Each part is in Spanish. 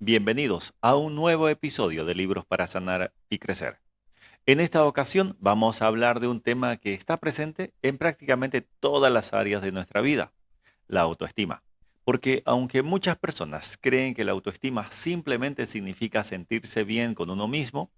Bienvenidos a un nuevo episodio de Libros para Sanar y Crecer. En esta ocasión vamos a hablar de un tema que está presente en prácticamente todas las áreas de nuestra vida, la autoestima. Porque aunque muchas personas creen que la autoestima simplemente significa sentirse bien con uno mismo,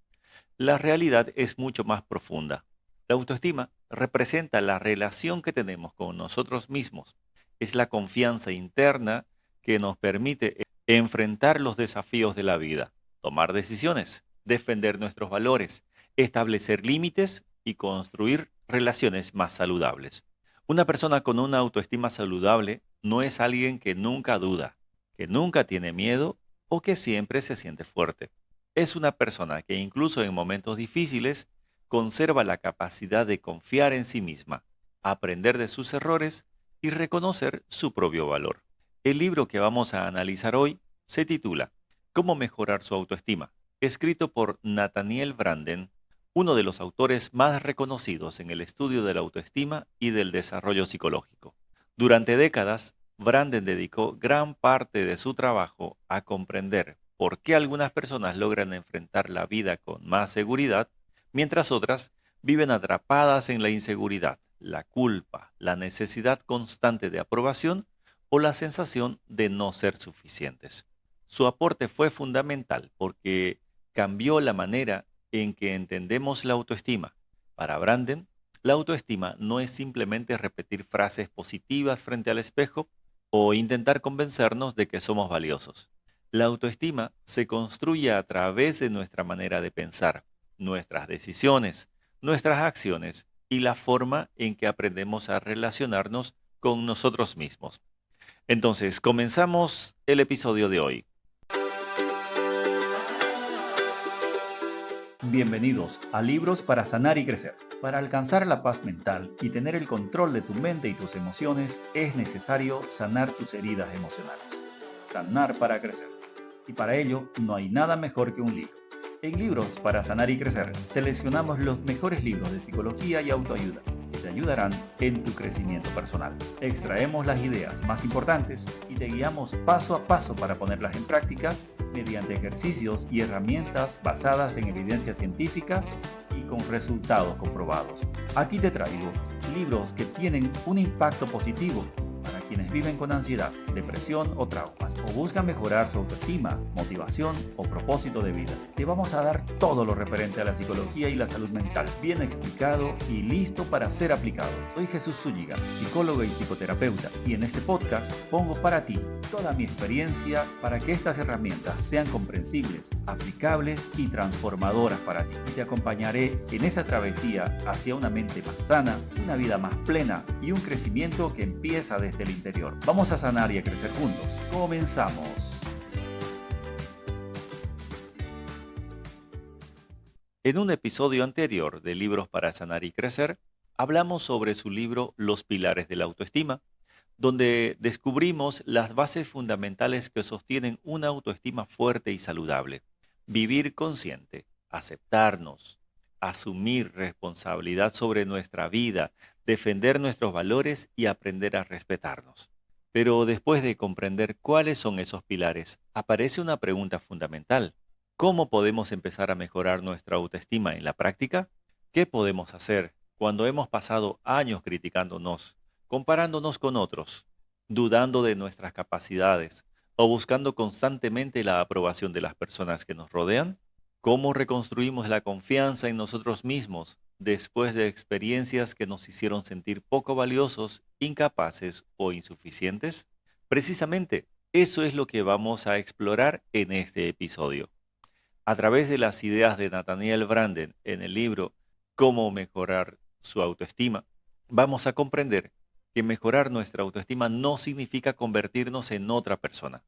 la realidad es mucho más profunda. La autoestima representa la relación que tenemos con nosotros mismos. Es la confianza interna que nos permite enfrentar los desafíos de la vida, tomar decisiones, defender nuestros valores, establecer límites y construir relaciones más saludables. Una persona con una autoestima saludable no es alguien que nunca duda, que nunca tiene miedo o que siempre se siente fuerte. Es una persona que incluso en momentos difíciles conserva la capacidad de confiar en sí misma, aprender de sus errores y reconocer su propio valor. El libro que vamos a analizar hoy se titula ¿Cómo mejorar su autoestima?, escrito por Nathaniel Branden, uno de los autores más reconocidos en el estudio de la autoestima y del desarrollo psicológico. Durante décadas, Branden dedicó gran parte de su trabajo a comprender por qué algunas personas logran enfrentar la vida con más seguridad, mientras otras viven atrapadas en la inseguridad, la culpa, la necesidad constante de aprobación o la sensación de no ser suficientes. Su aporte fue fundamental porque cambió la manera en que entendemos la autoestima. Para Branden, la autoestima no es simplemente repetir frases positivas frente al espejo o intentar convencernos de que somos valiosos. La autoestima se construye a través de nuestra manera de pensar, nuestras decisiones, nuestras acciones y la forma en que aprendemos a relacionarnos con nosotros mismos. Entonces, comenzamos el episodio de hoy. Bienvenidos a Libros para Sanar y Crecer. Para alcanzar la paz mental y tener el control de tu mente y tus emociones, es necesario sanar tus heridas emocionales. Sanar para crecer. Y para ello, no hay nada mejor que un libro. En Libros para Sanar y Crecer, seleccionamos los mejores libros de psicología y autoayuda que te ayudarán en tu crecimiento personal. Extraemos las ideas más importantes y te guiamos paso a paso para ponerlas en práctica mediante ejercicios y herramientas basadas en evidencias científicas y con resultados comprobados. Aquí te traigo libros que tienen un impacto positivo para quienes viven con ansiedad, depresión o traumas, o buscan mejorar su autoestima, motivación o propósito de vida. Te vamos a dar todo lo referente a la psicología y la salud mental, bien explicado y listo para ser aplicado. Soy Jesús Zúñiga, psicólogo y psicoterapeuta, y en este podcast pongo para ti toda mi experiencia para que estas herramientas sean comprensibles, aplicables y transformadoras para ti. Y te acompañaré en esa travesía hacia una mente más sana, una vida más plena y un crecimiento que empieza desde el interior. Vamos a sanar y a crecer juntos. Comenzamos. En un episodio anterior de Libros para Sanar y Crecer, hablamos sobre su libro Los Pilares de la Autoestima, donde descubrimos las bases fundamentales que sostienen una autoestima fuerte y saludable. Vivir consciente, aceptarnos, asumir responsabilidad sobre nuestra vida, defender nuestros valores y aprender a respetarnos. Pero después de comprender cuáles son esos pilares, aparece una pregunta fundamental. ¿Cómo podemos empezar a mejorar nuestra autoestima en la práctica? ¿Qué podemos hacer cuando hemos pasado años criticándonos, comparándonos con otros, dudando de nuestras capacidades o buscando constantemente la aprobación de las personas que nos rodean? ¿Cómo reconstruimos la confianza en nosotros mismos después de experiencias que nos hicieron sentir poco valiosos, incapaces o insuficientes? Precisamente, eso es lo que vamos a explorar en este episodio. A través de las ideas de Nathaniel Branden en el libro Cómo mejorar su autoestima, vamos a comprender que mejorar nuestra autoestima no significa convertirnos en otra persona.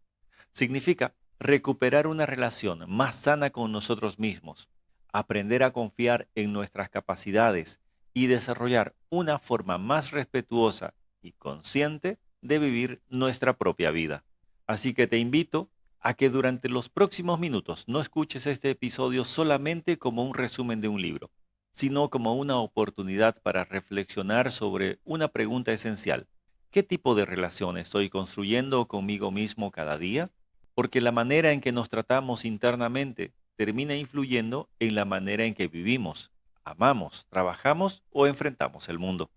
Significa recuperar una relación más sana con nosotros mismos, aprender a confiar en nuestras capacidades y desarrollar una forma más respetuosa y consciente de vivir nuestra propia vida. Así que te invito a que durante los próximos minutos no escuches este episodio solamente como un resumen de un libro, sino como una oportunidad para reflexionar sobre una pregunta esencial. ¿Qué tipo de relación estoy construyendo conmigo mismo cada día? porque la manera en que nos tratamos internamente termina influyendo en la manera en que vivimos, amamos, trabajamos o enfrentamos el mundo.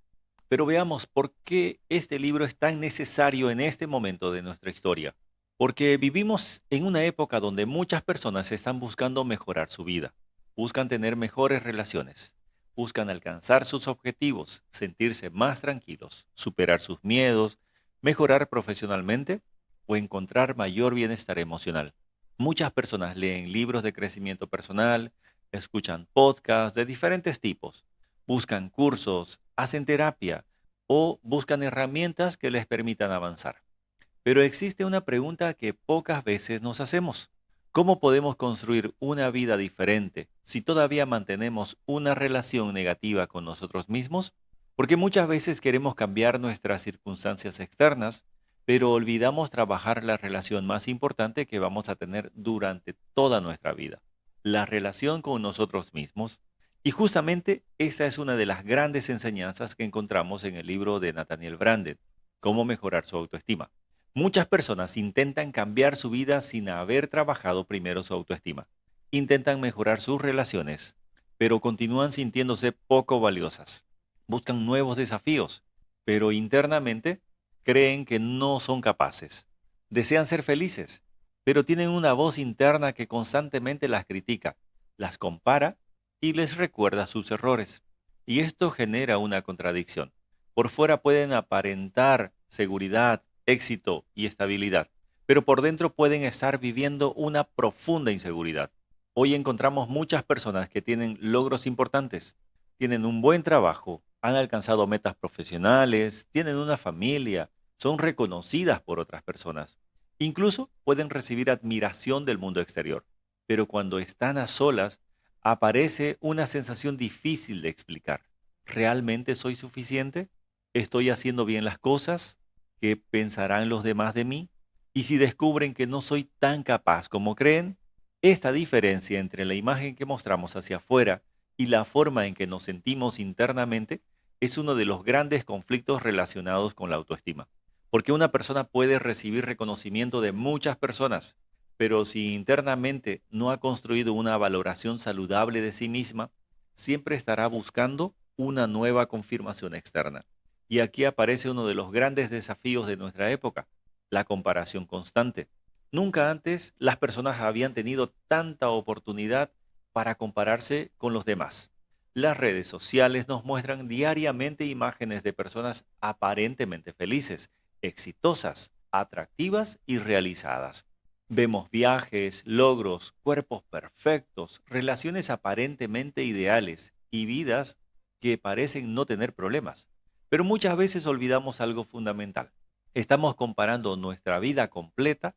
Pero veamos por qué este libro es tan necesario en este momento de nuestra historia. Porque vivimos en una época donde muchas personas están buscando mejorar su vida, buscan tener mejores relaciones, buscan alcanzar sus objetivos, sentirse más tranquilos, superar sus miedos, mejorar profesionalmente o encontrar mayor bienestar emocional. Muchas personas leen libros de crecimiento personal, escuchan podcasts de diferentes tipos, buscan cursos, hacen terapia o buscan herramientas que les permitan avanzar. Pero existe una pregunta que pocas veces nos hacemos. ¿Cómo podemos construir una vida diferente si todavía mantenemos una relación negativa con nosotros mismos? Porque muchas veces queremos cambiar nuestras circunstancias externas, pero olvidamos trabajar la relación más importante que vamos a tener durante toda nuestra vida, la relación con nosotros mismos. Y justamente esa es una de las grandes enseñanzas que encontramos en el libro de Nathaniel Branden, Cómo mejorar su autoestima. Muchas personas intentan cambiar su vida sin haber trabajado primero su autoestima. Intentan mejorar sus relaciones, pero continúan sintiéndose poco valiosas. Buscan nuevos desafíos, pero internamente creen que no son capaces. Desean ser felices, pero tienen una voz interna que constantemente las critica, las compara y les recuerda sus errores. Y esto genera una contradicción. Por fuera pueden aparentar seguridad, éxito y estabilidad, pero por dentro pueden estar viviendo una profunda inseguridad. Hoy encontramos muchas personas que tienen logros importantes, tienen un buen trabajo, han alcanzado metas profesionales, tienen una familia, son reconocidas por otras personas. Incluso pueden recibir admiración del mundo exterior. Pero cuando están a solas, aparece una sensación difícil de explicar. ¿Realmente soy suficiente? ¿Estoy haciendo bien las cosas? ¿Qué pensarán los demás de mí? Y si descubren que no soy tan capaz como creen, esta diferencia entre la imagen que mostramos hacia afuera y la forma en que nos sentimos internamente es uno de los grandes conflictos relacionados con la autoestima. Porque una persona puede recibir reconocimiento de muchas personas, pero si internamente no ha construido una valoración saludable de sí misma, siempre estará buscando una nueva confirmación externa. Y aquí aparece uno de los grandes desafíos de nuestra época, la comparación constante. Nunca antes las personas habían tenido tanta oportunidad para compararse con los demás. Las redes sociales nos muestran diariamente imágenes de personas aparentemente felices, exitosas, atractivas y realizadas. Vemos viajes, logros, cuerpos perfectos, relaciones aparentemente ideales y vidas que parecen no tener problemas. Pero muchas veces olvidamos algo fundamental. Estamos comparando nuestra vida completa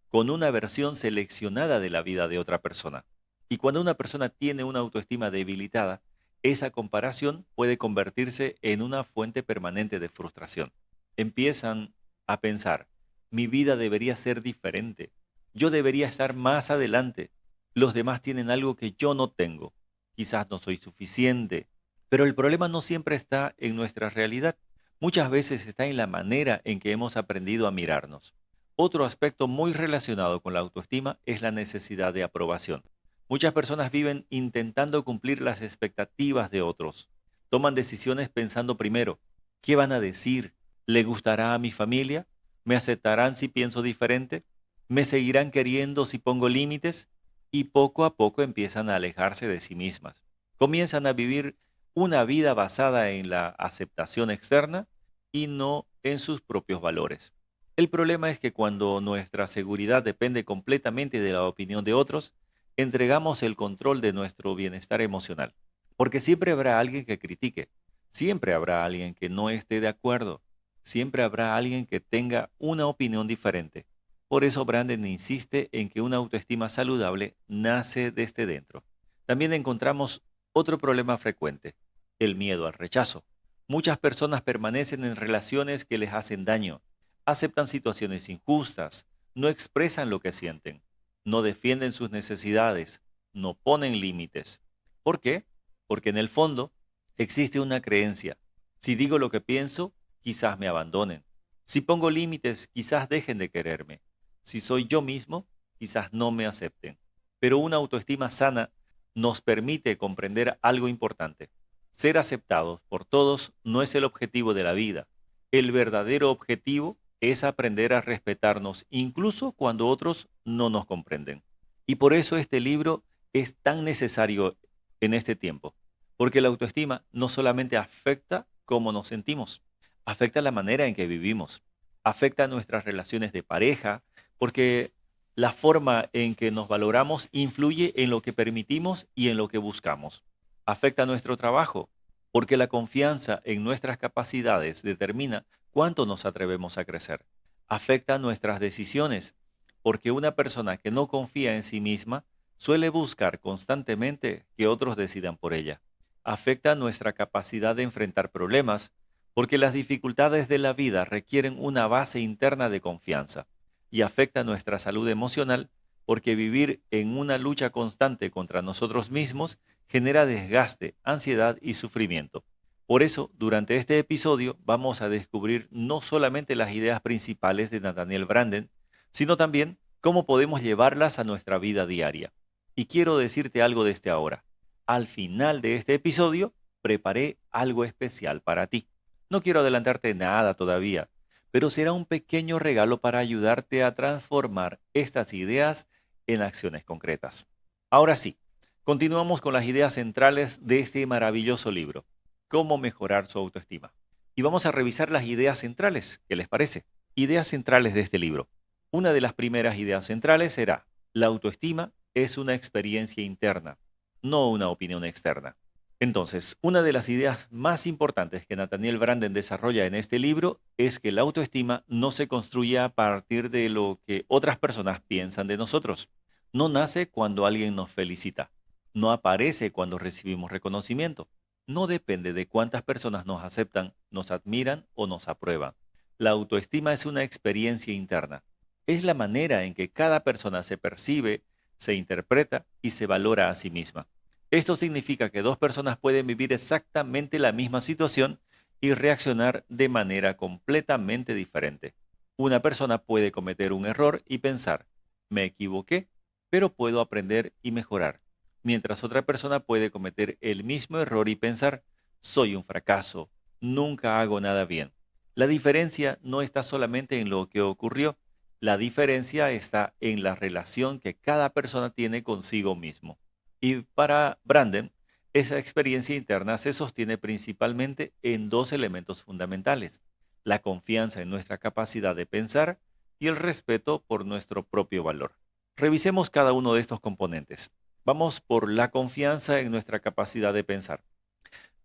con una versión seleccionada de la vida de otra persona. Y cuando una persona tiene una autoestima debilitada, esa comparación puede convertirse en una fuente permanente de frustración. Empiezan a pensar, mi vida debería ser diferente, yo debería estar más adelante, los demás tienen algo que yo no tengo, quizás no soy suficiente, pero el problema no siempre está en nuestra realidad, muchas veces está en la manera en que hemos aprendido a mirarnos. Otro aspecto muy relacionado con la autoestima es la necesidad de aprobación. Muchas personas viven intentando cumplir las expectativas de otros. Toman decisiones pensando primero, ¿qué van a decir? ¿Le gustará a mi familia? ¿Me aceptarán si pienso diferente? ¿Me seguirán queriendo si pongo límites? Y poco a poco empiezan a alejarse de sí mismas. Comienzan a vivir una vida basada en la aceptación externa y no en sus propios valores. El problema es que cuando nuestra seguridad depende completamente de la opinión de otros, entregamos el control de nuestro bienestar emocional. Porque siempre habrá alguien que critique, siempre habrá alguien que no esté de acuerdo, siempre habrá alguien que tenga una opinión diferente. Por eso Branden insiste en que una autoestima saludable nace desde dentro. También encontramos otro problema frecuente, el miedo al rechazo. Muchas personas permanecen en relaciones que les hacen daño, aceptan situaciones injustas, no expresan lo que sienten, no defienden sus necesidades, no ponen límites. ¿Por qué? Porque en el fondo existe una creencia. Si digo lo que pienso, quizás me abandonen. Si pongo límites, quizás dejen de quererme. Si soy yo mismo, quizás no me acepten. Pero una autoestima sana nos permite comprender algo importante. Ser aceptados por todos no es el objetivo de la vida. El verdadero objetivo es aprender a respetarnos incluso cuando otros no nos comprenden. Y por eso este libro es tan necesario en este tiempo, porque la autoestima no solamente afecta cómo nos sentimos, afecta la manera en que vivimos, afecta nuestras relaciones de pareja, porque la forma en que nos valoramos influye en lo que permitimos y en lo que buscamos. Afecta nuestro trabajo, porque la confianza en nuestras capacidades determina cuánto nos atrevemos a crecer. Afecta nuestras decisiones, porque una persona que no confía en sí misma suele buscar constantemente que otros decidan por ella. Afecta nuestra capacidad de enfrentar problemas, porque las dificultades de la vida requieren una base interna de confianza. Y afecta nuestra salud emocional, porque vivir en una lucha constante contra nosotros mismos genera desgaste, ansiedad y sufrimiento. Por eso, durante este episodio vamos a descubrir no solamente las ideas principales de Nathaniel Branden, sino también cómo podemos llevarlas a nuestra vida diaria. Y quiero decirte algo desde ahora. Al final de este episodio, preparé algo especial para ti. No quiero adelantarte nada todavía, pero será un pequeño regalo para ayudarte a transformar estas ideas en acciones concretas. Ahora sí, continuamos con las ideas centrales de este maravilloso libro, Cómo mejorar su autoestima. Y vamos a revisar las ideas centrales, ¿qué les parece? Ideas centrales de este libro. Una de las primeras ideas centrales será, la autoestima es una experiencia interna, no una opinión externa. Entonces, una de las ideas más importantes que Nathaniel Branden desarrolla en este libro es que la autoestima no se construye a partir de lo que otras personas piensan de nosotros. No nace cuando alguien nos felicita. No aparece cuando recibimos reconocimiento. No depende de cuántas personas nos aceptan, nos admiran o nos aprueban. La autoestima es una experiencia interna. Es la manera en que cada persona se percibe, se interpreta y se valora a sí misma. Esto significa que dos personas pueden vivir exactamente la misma situación y reaccionar de manera completamente diferente. Una persona puede cometer un error y pensar, me equivoqué, pero puedo aprender y mejorar. Mientras otra persona puede cometer el mismo error y pensar, soy un fracaso, nunca hago nada bien. La diferencia no está solamente en lo que ocurrió, la diferencia está en la relación que cada persona tiene consigo mismo. Y para Branden, esa experiencia interna se sostiene principalmente en dos elementos fundamentales: la confianza en nuestra capacidad de pensar y el respeto por nuestro propio valor. Revisemos cada uno de estos componentes. Vamos por la confianza en nuestra capacidad de pensar.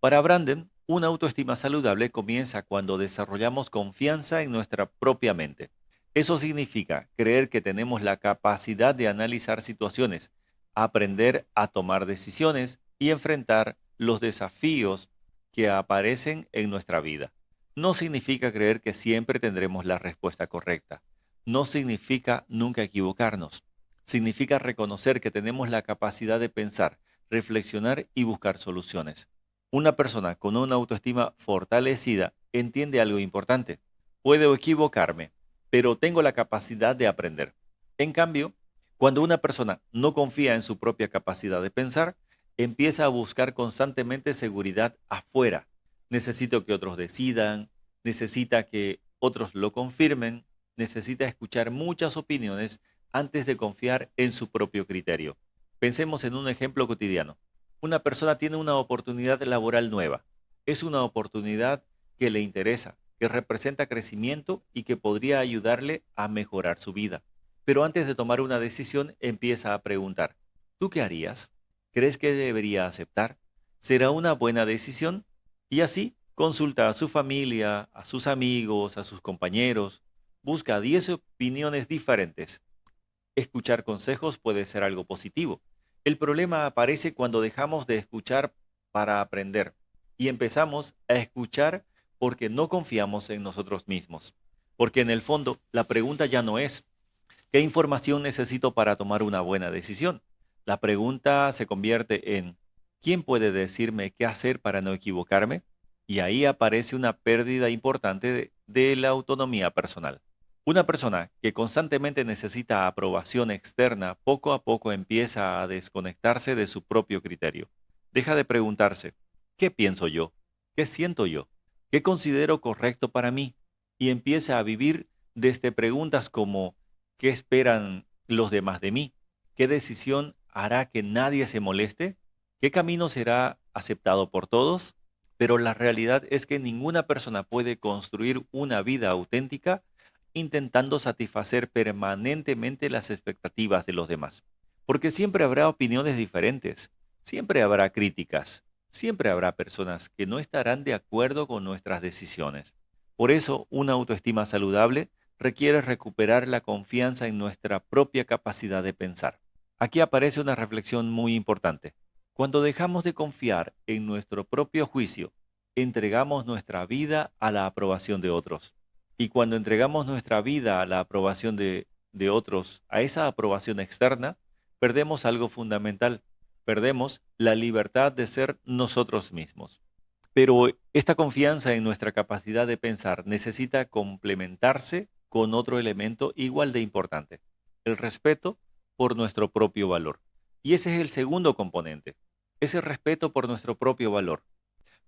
Para Branden, una autoestima saludable comienza cuando desarrollamos confianza en nuestra propia mente. Eso significa creer que tenemos la capacidad de analizar situaciones, aprender a tomar decisiones y enfrentar los desafíos que aparecen en nuestra vida. No significa creer que siempre tendremos la respuesta correcta. No significa nunca equivocarnos. Significa reconocer que tenemos la capacidad de pensar, reflexionar y buscar soluciones. Una persona con una autoestima fortalecida entiende algo importante. Puedo equivocarme, pero tengo la capacidad de aprender. En cambio, cuando una persona no confía en su propia capacidad de pensar, empieza a buscar constantemente seguridad afuera. Necesito que otros decidan, necesita que otros lo confirmen, necesita escuchar muchas opiniones antes de confiar en su propio criterio. Pensemos en un ejemplo cotidiano. Una persona tiene una oportunidad laboral nueva. Es una oportunidad que le interesa, que representa crecimiento y que podría ayudarle a mejorar su vida. Pero antes de tomar una decisión, empieza a preguntar, ¿tú qué harías? ¿Crees que debería aceptar? ¿Será una buena decisión? Y así consulta a su familia, a sus amigos, a sus compañeros. Busca 10 opiniones diferentes. Escuchar consejos puede ser algo positivo. El problema aparece cuando dejamos de escuchar para aprender y empezamos a escuchar porque no confiamos en nosotros mismos. Porque en el fondo, la pregunta ya no es, ¿qué información necesito para tomar una buena decisión? La pregunta se convierte en, ¿quién puede decirme qué hacer para no equivocarme? Y ahí aparece una pérdida importante de la autonomía personal. Una persona que constantemente necesita aprobación externa poco a poco empieza a desconectarse de su propio criterio. Deja de preguntarse, ¿qué pienso yo? ¿Qué siento yo? ¿Qué considero correcto para mí? Y empieza a vivir desde preguntas como, ¿qué esperan los demás de mí? ¿Qué decisión hará que nadie se moleste? ¿Qué camino será aceptado por todos? Pero la realidad es que ninguna persona puede construir una vida auténtica intentando satisfacer permanentemente las expectativas de los demás. Porque siempre habrá opiniones diferentes, siempre habrá críticas, siempre habrá personas que no estarán de acuerdo con nuestras decisiones. Por eso, una autoestima saludable requiere recuperar la confianza en nuestra propia capacidad de pensar. Aquí aparece una reflexión muy importante. Cuando dejamos de confiar en nuestro propio juicio, entregamos nuestra vida a la aprobación de otros. Y cuando entregamos nuestra vida a la aprobación de otros, a esa aprobación externa, perdemos algo fundamental. Perdemos la libertad de ser nosotros mismos. Pero esta confianza en nuestra capacidad de pensar necesita complementarse con otro elemento igual de importante, el respeto por nuestro propio valor. Y ese es el segundo componente, ese respeto por nuestro propio valor.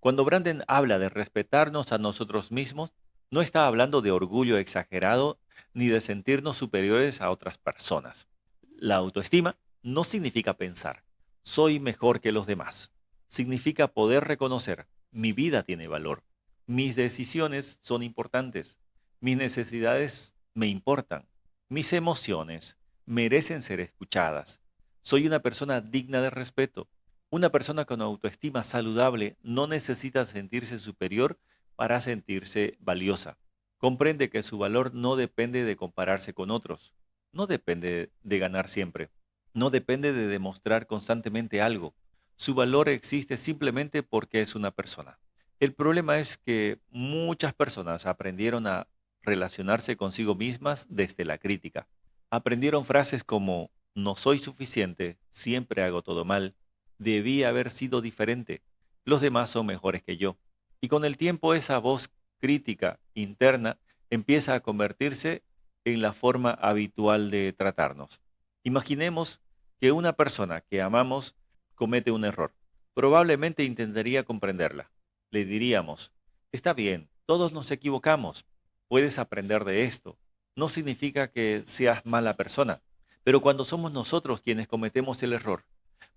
Cuando Branden habla de respetarnos a nosotros mismos, no está hablando de orgullo exagerado ni de sentirnos superiores a otras personas. La autoestima no significa pensar, soy mejor que los demás. Significa poder reconocer, mi vida tiene valor, mis decisiones son importantes, mis necesidades me importan, mis emociones merecen ser escuchadas. Soy una persona digna de respeto. Una persona con autoestima saludable no necesita sentirse superior para sentirse valiosa. Comprende que su valor no depende de compararse con otros, no depende de ganar siempre, no depende de demostrar constantemente algo. Su valor existe simplemente porque es una persona. El problema es que muchas personas aprendieron a relacionarse consigo mismas desde la crítica. Aprendieron frases como no soy suficiente, siempre hago todo mal, debí haber sido diferente, los demás son mejores que yo. Y con el tiempo esa voz crítica interna empieza a convertirse en la forma habitual de tratarnos. Imaginemos que una persona que amamos comete un error. Probablemente intentaría comprenderla. Le diríamos, está bien, todos nos equivocamos, puedes aprender de esto. No significa que seas mala persona, pero cuando somos nosotros quienes cometemos el error,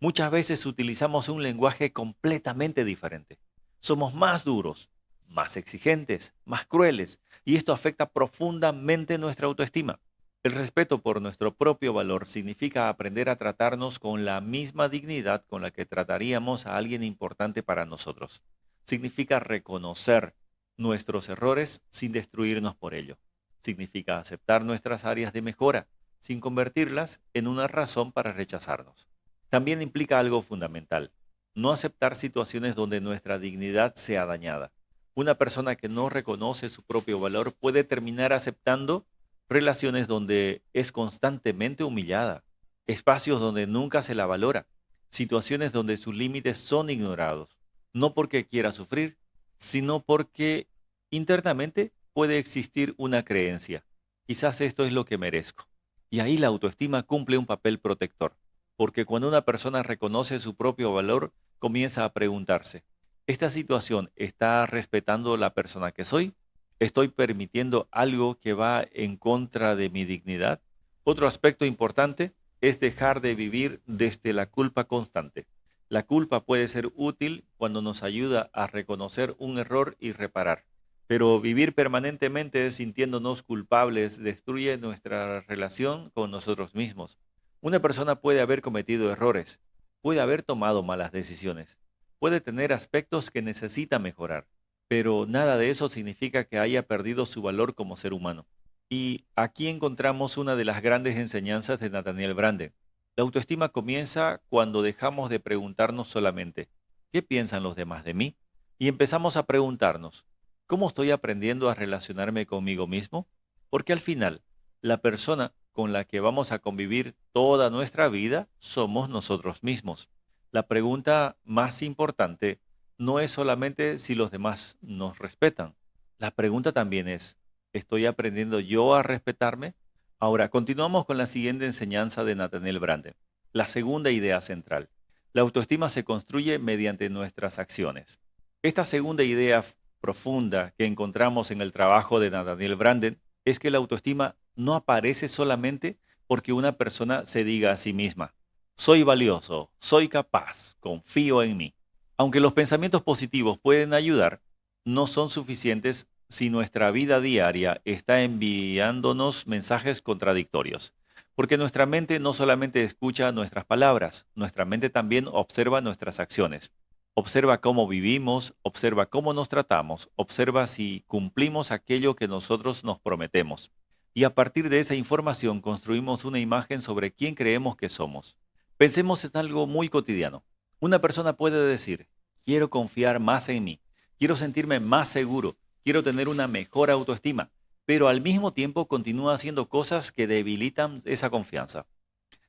muchas veces utilizamos un lenguaje completamente diferente. Somos más duros, más exigentes, más crueles, y esto afecta profundamente nuestra autoestima. El respeto por nuestro propio valor significa aprender a tratarnos con la misma dignidad con la que trataríamos a alguien importante para nosotros. Significa reconocer nuestros errores sin destruirnos por ello. Significa aceptar nuestras áreas de mejora sin convertirlas en una razón para rechazarnos. También implica algo fundamental, no aceptar situaciones donde nuestra dignidad sea dañada. Una persona que no reconoce su propio valor puede terminar aceptando relaciones donde es constantemente humillada, espacios donde nunca se la valora, situaciones donde sus límites son ignorados, no porque quiera sufrir, sino porque internamente puede existir una creencia. Quizás esto es lo que merezco. Y ahí la autoestima cumple un papel protector, porque cuando una persona reconoce su propio valor, comienza a preguntarse, ¿esta situación está respetando la persona que soy? ¿Estoy permitiendo algo que va en contra de mi dignidad? Otro aspecto importante es dejar de vivir desde la culpa constante. La culpa puede ser útil cuando nos ayuda a reconocer un error y reparar, pero vivir permanentemente sintiéndonos culpables destruye nuestra relación con nosotros mismos. Una persona puede haber cometido errores, puede haber tomado malas decisiones, puede tener aspectos que necesita mejorar, pero nada de eso significa que haya perdido su valor como ser humano. Y aquí encontramos una de las grandes enseñanzas de Nathaniel Branden. La autoestima comienza cuando dejamos de preguntarnos solamente, ¿qué piensan los demás de mí? Y empezamos a preguntarnos, ¿cómo estoy aprendiendo a relacionarme conmigo mismo? Porque al final, la persona con la que vamos a convivir toda nuestra vida somos nosotros mismos. La pregunta más importante no es solamente si los demás nos respetan. La pregunta también es, ¿Estoy aprendiendo yo a respetarme? Ahora, continuamos con la siguiente enseñanza de Nathaniel Branden. La segunda idea central. La autoestima se construye mediante nuestras acciones. Esta segunda idea profunda que encontramos en el trabajo de Nathaniel Branden es que la autoestima no aparece solamente porque una persona se diga a sí misma: soy valioso, soy capaz, confío en mí. Aunque los pensamientos positivos pueden ayudar, no son suficientes si nuestra vida diaria está enviándonos mensajes contradictorios. Porque nuestra mente no solamente escucha nuestras palabras, nuestra mente también observa nuestras acciones. Observa cómo vivimos, observa cómo nos tratamos, observa si cumplimos aquello que nosotros nos prometemos. Y a partir de esa información construimos una imagen sobre quién creemos que somos. Pensemos en algo muy cotidiano. Una persona puede decir: quiero confiar más en mí, quiero sentirme más seguro, quiero tener una mejor autoestima, pero al mismo tiempo continúa haciendo cosas que debilitan esa confianza.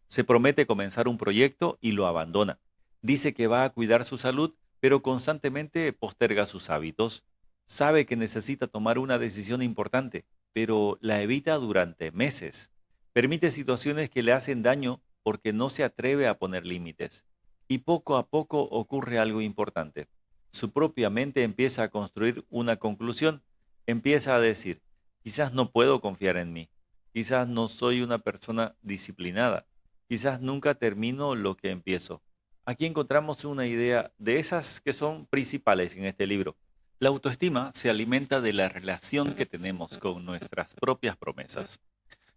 Se promete comenzar un proyecto y lo abandona. Dice que va a cuidar su salud, pero constantemente posterga sus hábitos. Sabe que necesita tomar una decisión importante, pero la evita durante meses. Permite situaciones que le hacen daño porque no se atreve a poner límites. Y poco a poco ocurre algo importante. Su propia mente empieza a construir una conclusión. Empieza a decir: quizás no puedo confiar en mí. Quizás no soy una persona disciplinada. Quizás nunca termino lo que empiezo. Aquí encontramos una idea de esas que son principales en este libro. La autoestima se alimenta de la relación que tenemos con nuestras propias promesas.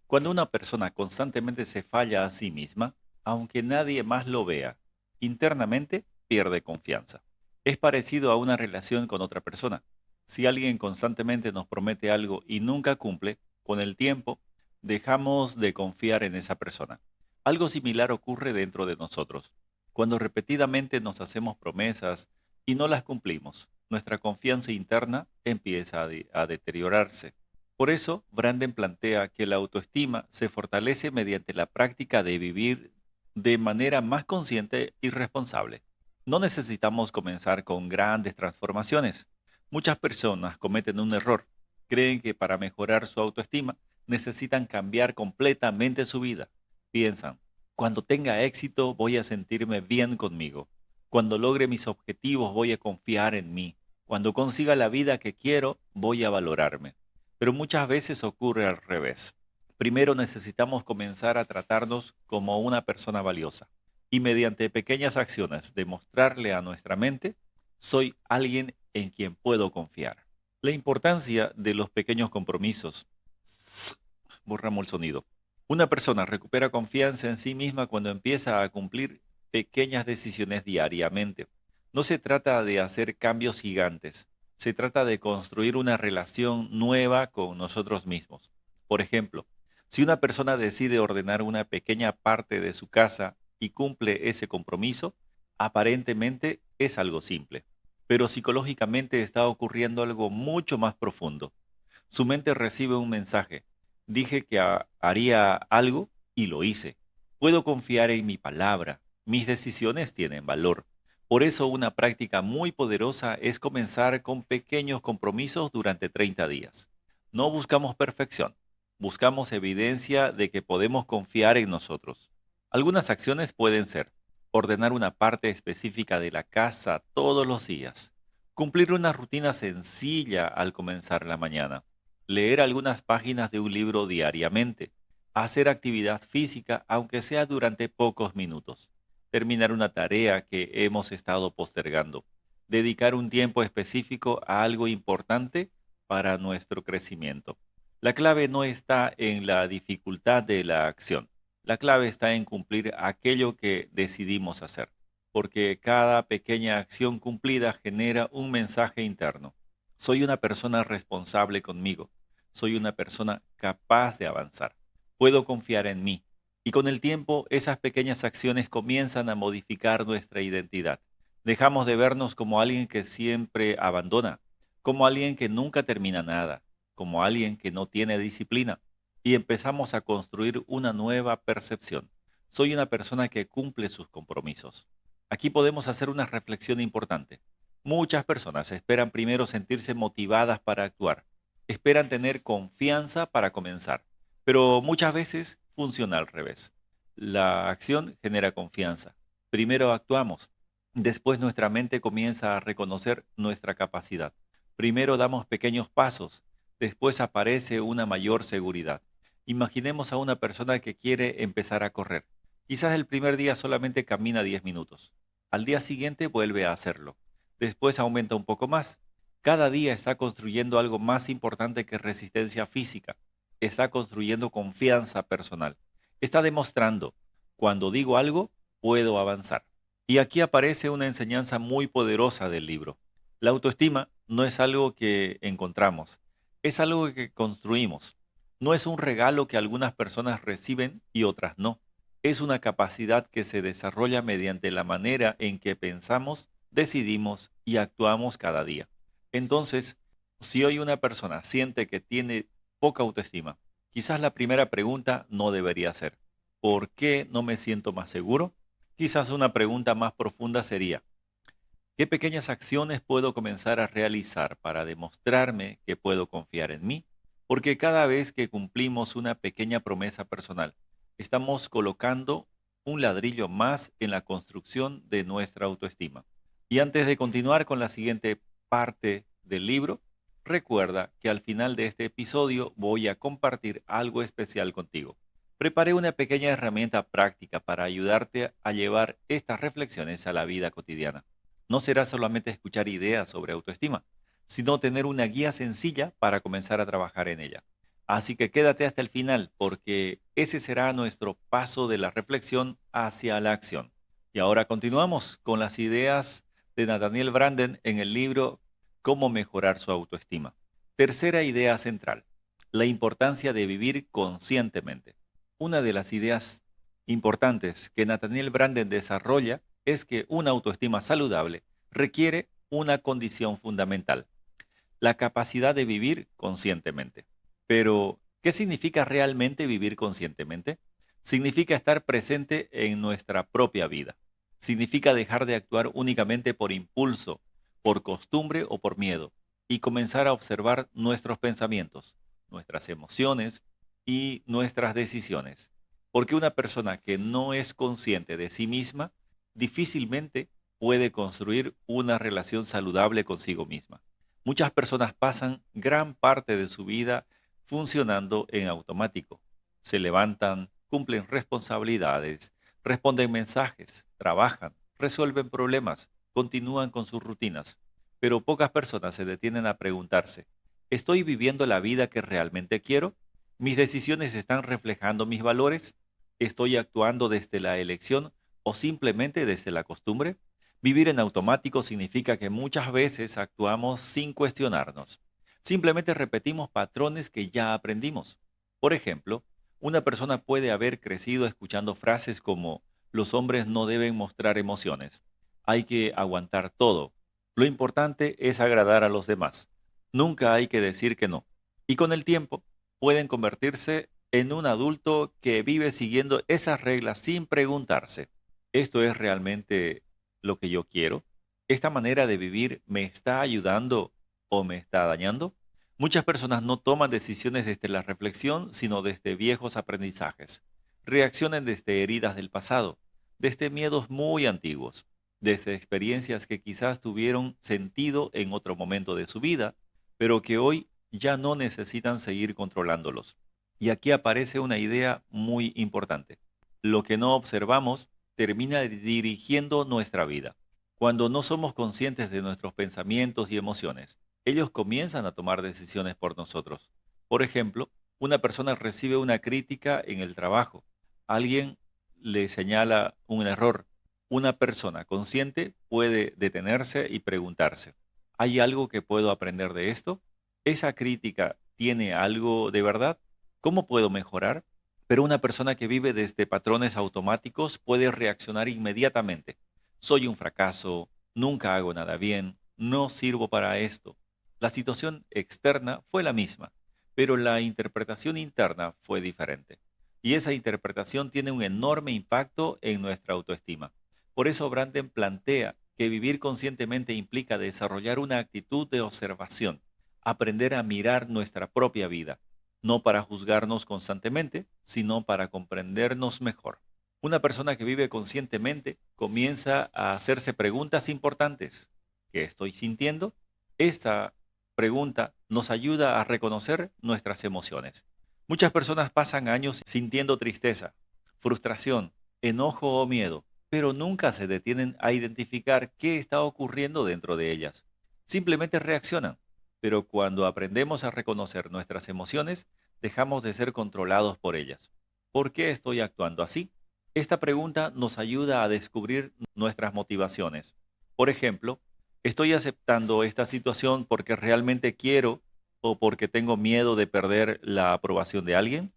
Cuando una persona constantemente se falla a sí misma, aunque nadie más lo vea, internamente pierde confianza. Es parecido a una relación con otra persona. Si alguien constantemente nos promete algo y nunca cumple, con el tiempo dejamos de confiar en esa persona. Algo similar ocurre dentro de nosotros. Cuando repetidamente nos hacemos promesas y no las cumplimos, nuestra confianza interna empieza a deteriorarse. Por eso, Branden plantea que la autoestima se fortalece mediante la práctica de vivir de manera más consciente y responsable. No necesitamos comenzar con grandes transformaciones. Muchas personas cometen un error. Creen que para mejorar su autoestima necesitan cambiar completamente su vida. Piensan: cuando tenga éxito voy a sentirme bien conmigo. Cuando logre mis objetivos voy a confiar en mí. Cuando consiga la vida que quiero voy a valorarme. Pero muchas veces ocurre al revés. Primero necesitamos comenzar a tratarnos como una persona valiosa y mediante pequeñas acciones demostrarle a nuestra mente: soy alguien en quien puedo confiar. La importancia de los pequeños compromisos. Borramos el sonido. Una persona recupera confianza en sí misma cuando empieza a cumplir pequeñas decisiones diariamente. No se trata de hacer cambios gigantes, se trata de construir una relación nueva con nosotros mismos. Por ejemplo, si una persona decide ordenar una pequeña parte de su casa y cumple ese compromiso, aparentemente es algo simple, pero psicológicamente está ocurriendo algo mucho más profundo. Su mente recibe un mensaje: dije que haría algo y lo hice. Puedo confiar en mi palabra. Mis decisiones tienen valor. Por eso una práctica muy poderosa es comenzar con pequeños compromisos durante 30 días. No buscamos perfección, buscamos evidencia de que podemos confiar en nosotros. Algunas acciones pueden ser: ordenar una parte específica de la casa todos los días, cumplir una rutina sencilla al comenzar la mañana, leer algunas páginas de un libro diariamente, hacer actividad física aunque sea durante pocos minutos, terminar una tarea que hemos estado postergando, dedicar un tiempo específico a algo importante para nuestro crecimiento. La clave no está en la dificultad de la acción. La clave está en cumplir aquello que decidimos hacer, porque cada pequeña acción cumplida genera un mensaje interno. Soy una persona responsable conmigo. Soy una persona capaz de avanzar. Puedo confiar en mí. Y con el tiempo, esas pequeñas acciones comienzan a modificar nuestra identidad. Dejamos de vernos como alguien que siempre abandona, como alguien que nunca termina nada, como alguien que no tiene disciplina, y empezamos a construir una nueva percepción. Soy una persona que cumple sus compromisos. Aquí podemos hacer una reflexión importante. Muchas personas esperan primero sentirse motivadas para actuar. Esperan tener confianza para comenzar, pero muchas veces funciona al revés. La acción genera confianza. Primero actuamos, después nuestra mente comienza a reconocer nuestra capacidad. Primero damos pequeños pasos, después aparece una mayor seguridad. Imaginemos a una persona que quiere empezar a correr. Quizás el primer día solamente camina 10 minutos. Al día siguiente vuelve a hacerlo. Después aumenta un poco más. Cada día está construyendo algo más importante que resistencia física. Está construyendo confianza personal. Está demostrando, cuando digo algo, puedo avanzar. Y aquí aparece una enseñanza muy poderosa del libro. La autoestima no es algo que encontramos, es algo que construimos. No es un regalo que algunas personas reciben y otras no. Es una capacidad que se desarrolla mediante la manera en que pensamos, decidimos y actuamos cada día. Entonces, si hoy una persona siente que tiene poca autoestima, quizás la primera pregunta no debería ser, ¿por qué no me siento más seguro? Quizás una pregunta más profunda sería, ¿qué pequeñas acciones puedo comenzar a realizar para demostrarme que puedo confiar en mí? Porque cada vez que cumplimos una pequeña promesa personal, estamos colocando un ladrillo más en la construcción de nuestra autoestima. Y antes de continuar con la siguiente parte del libro, recuerda que al final de este episodio voy a compartir algo especial contigo. Preparé una pequeña herramienta práctica para ayudarte a llevar estas reflexiones a la vida cotidiana. No será solamente escuchar ideas sobre autoestima, sino tener una guía sencilla para comenzar a trabajar en ella. Así que quédate hasta el final porque ese será nuestro paso de la reflexión hacia la acción. Y ahora continuamos con las ideas de Nathaniel Branden en el libro Cómo mejorar su autoestima. Tercera idea central, la importancia de vivir conscientemente. Una de las ideas importantes que Nathaniel Branden desarrolla es que una autoestima saludable requiere una condición fundamental, la capacidad de vivir conscientemente. Pero, ¿qué significa realmente vivir conscientemente? Significa estar presente en nuestra propia vida. Significa dejar de actuar únicamente por impulso, por costumbre o por miedo, y comenzar a observar nuestros pensamientos, nuestras emociones y nuestras decisiones. Porque una persona que no es consciente de sí misma difícilmente puede construir una relación saludable consigo misma. Muchas personas pasan gran parte de su vida funcionando en automático. Se levantan, cumplen responsabilidades, responden mensajes, trabajan, resuelven problemas, continúan con sus rutinas. Pero pocas personas se detienen a preguntarse, ¿estoy viviendo la vida que realmente quiero? ¿Mis decisiones están reflejando mis valores? ¿Estoy actuando desde la elección o simplemente desde la costumbre? Vivir en automático significa que muchas veces actuamos sin cuestionarnos. Simplemente repetimos patrones que ya aprendimos. Por ejemplo, una persona puede haber crecido escuchando frases como los hombres no deben mostrar emociones, hay que aguantar todo, lo importante es agradar a los demás, nunca hay que decir que no. Y con el tiempo pueden convertirse en un adulto que vive siguiendo esas reglas sin preguntarse, ¿esto es realmente lo que yo quiero? ¿Esta manera de vivir me está ayudando o me está dañando? Muchas personas no toman decisiones desde la reflexión, sino desde viejos aprendizajes. Reaccionan desde heridas del pasado, desde miedos muy antiguos, desde experiencias que quizás tuvieron sentido en otro momento de su vida, pero que hoy ya no necesitan seguir controlándolos. Y aquí aparece una idea muy importante. Lo que no observamos termina dirigiendo nuestra vida. Cuando no somos conscientes de nuestros pensamientos y emociones, ellos comienzan a tomar decisiones por nosotros. Por ejemplo, una persona recibe una crítica en el trabajo. Alguien le señala un error. Una persona consciente puede detenerse y preguntarse, ¿hay algo que puedo aprender de esto? ¿Esa crítica tiene algo de verdad? ¿Cómo puedo mejorar? Pero una persona que vive desde patrones automáticos puede reaccionar inmediatamente. Soy un fracaso, nunca hago nada bien, no sirvo para esto. La situación externa fue la misma, pero la interpretación interna fue diferente. Y esa interpretación tiene un enorme impacto en nuestra autoestima. Por eso Branden plantea que vivir conscientemente implica desarrollar una actitud de observación, aprender a mirar nuestra propia vida, no para juzgarnos constantemente, sino para comprendernos mejor. Una persona que vive conscientemente comienza a hacerse preguntas importantes. ¿Qué estoy sintiendo? Esta pregunta nos ayuda a reconocer nuestras emociones. Muchas personas pasan años sintiendo tristeza, frustración, enojo o miedo, pero nunca se detienen a identificar qué está ocurriendo dentro de ellas. Simplemente reaccionan, pero cuando aprendemos a reconocer nuestras emociones, dejamos de ser controlados por ellas. ¿Por qué estoy actuando así? Esta pregunta nos ayuda a descubrir nuestras motivaciones. Por ejemplo, ¿estoy aceptando esta situación porque realmente quiero o porque tengo miedo de perder la aprobación de alguien?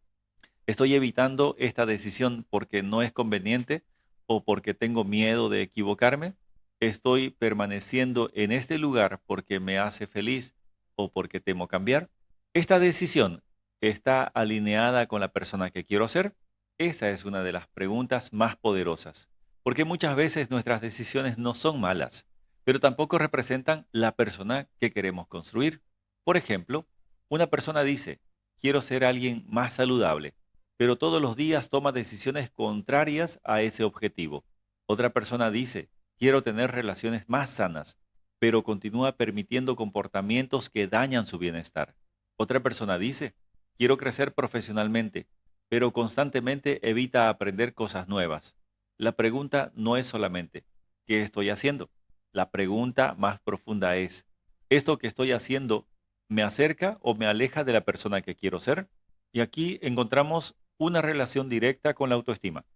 ¿Estoy evitando esta decisión porque no es conveniente o porque tengo miedo de equivocarme? ¿Estoy permaneciendo en este lugar porque me hace feliz o porque temo cambiar? ¿Esta decisión está alineada con la persona que quiero ser? Esa es una de las preguntas más poderosas, porque muchas veces nuestras decisiones no son malas, pero tampoco representan la persona que queremos construir. Por ejemplo, una persona dice, quiero ser alguien más saludable, pero todos los días toma decisiones contrarias a ese objetivo. Otra persona dice, quiero tener relaciones más sanas, pero continúa permitiendo comportamientos que dañan su bienestar. Otra persona dice, quiero crecer profesionalmente, pero constantemente evita aprender cosas nuevas. La pregunta no es solamente, ¿qué estoy haciendo? La pregunta más profunda es, ¿esto que estoy haciendo me acerca o me aleja de la persona que quiero ser? Y aquí encontramos una relación directa con la autoestima,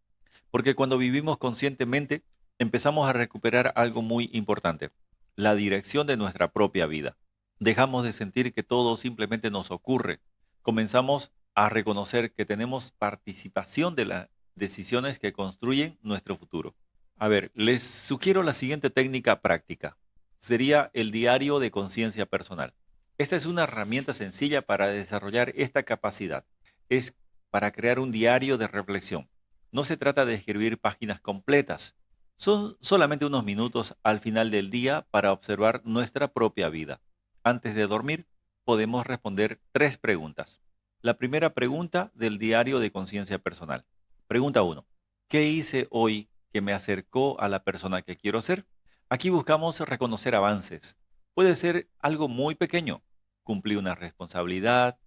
porque cuando vivimos conscientemente empezamos a recuperar algo muy importante, la dirección de nuestra propia vida. Dejamos de sentir que todo simplemente nos ocurre. Comenzamos a reconocer que tenemos participación de las decisiones que construyen nuestro futuro. A ver, les sugiero la siguiente técnica práctica. Sería el diario de conciencia personal. Esta es una herramienta sencilla para desarrollar esta capacidad. Es para crear un diario de reflexión. No se trata de escribir páginas completas. Son solamente unos minutos al final del día para observar nuestra propia vida. Antes de dormir, podemos responder 3 preguntas. La primera pregunta del diario de conciencia personal. Pregunta 1. ¿Qué hice hoy que me acercó a la persona que quiero ser? Aquí buscamos reconocer avances. Puede ser algo muy pequeño. Cumplí una responsabilidad,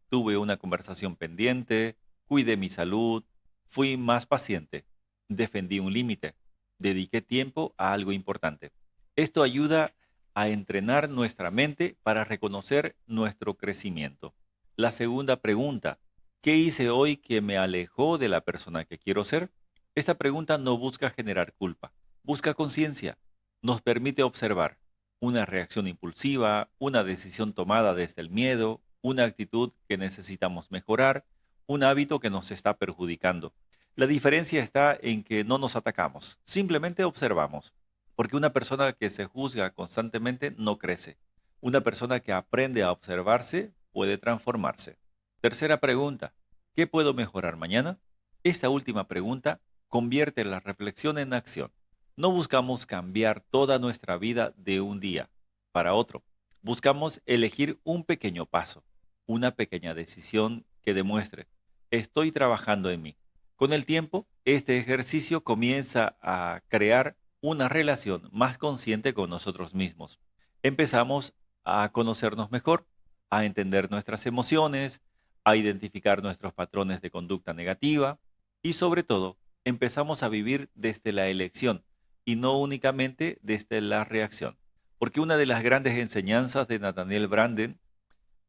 tuve una conversación pendiente, cuidé mi salud, fui más paciente, defendí un límite, dediqué tiempo a algo importante. Esto ayuda a entrenar nuestra mente para reconocer nuestro crecimiento. La segunda pregunta, ¿qué hice hoy que me alejó de la persona que quiero ser? Esta pregunta no busca generar culpa, busca conciencia. Nos permite observar una reacción impulsiva, una decisión tomada desde el miedo, una actitud que necesitamos mejorar, un hábito que nos está perjudicando. La diferencia está en que no nos atacamos, simplemente observamos. Porque una persona que se juzga constantemente no crece. Una persona que aprende a observarse puede transformarse. Tercera pregunta, ¿qué puedo mejorar mañana? Esta última pregunta convierte la reflexión en acción. No buscamos cambiar toda nuestra vida de un día para otro. Buscamos elegir un pequeño paso, una pequeña decisión que demuestre, estoy trabajando en mí. Con el tiempo, este ejercicio comienza a crear una relación más consciente con nosotros mismos. Empezamos a conocernos mejor, a entender nuestras emociones, a identificar nuestros patrones de conducta negativa y sobre todo, empezamos a vivir desde la elección y no únicamente desde la reacción. Porque una de las grandes enseñanzas de Nathaniel Branden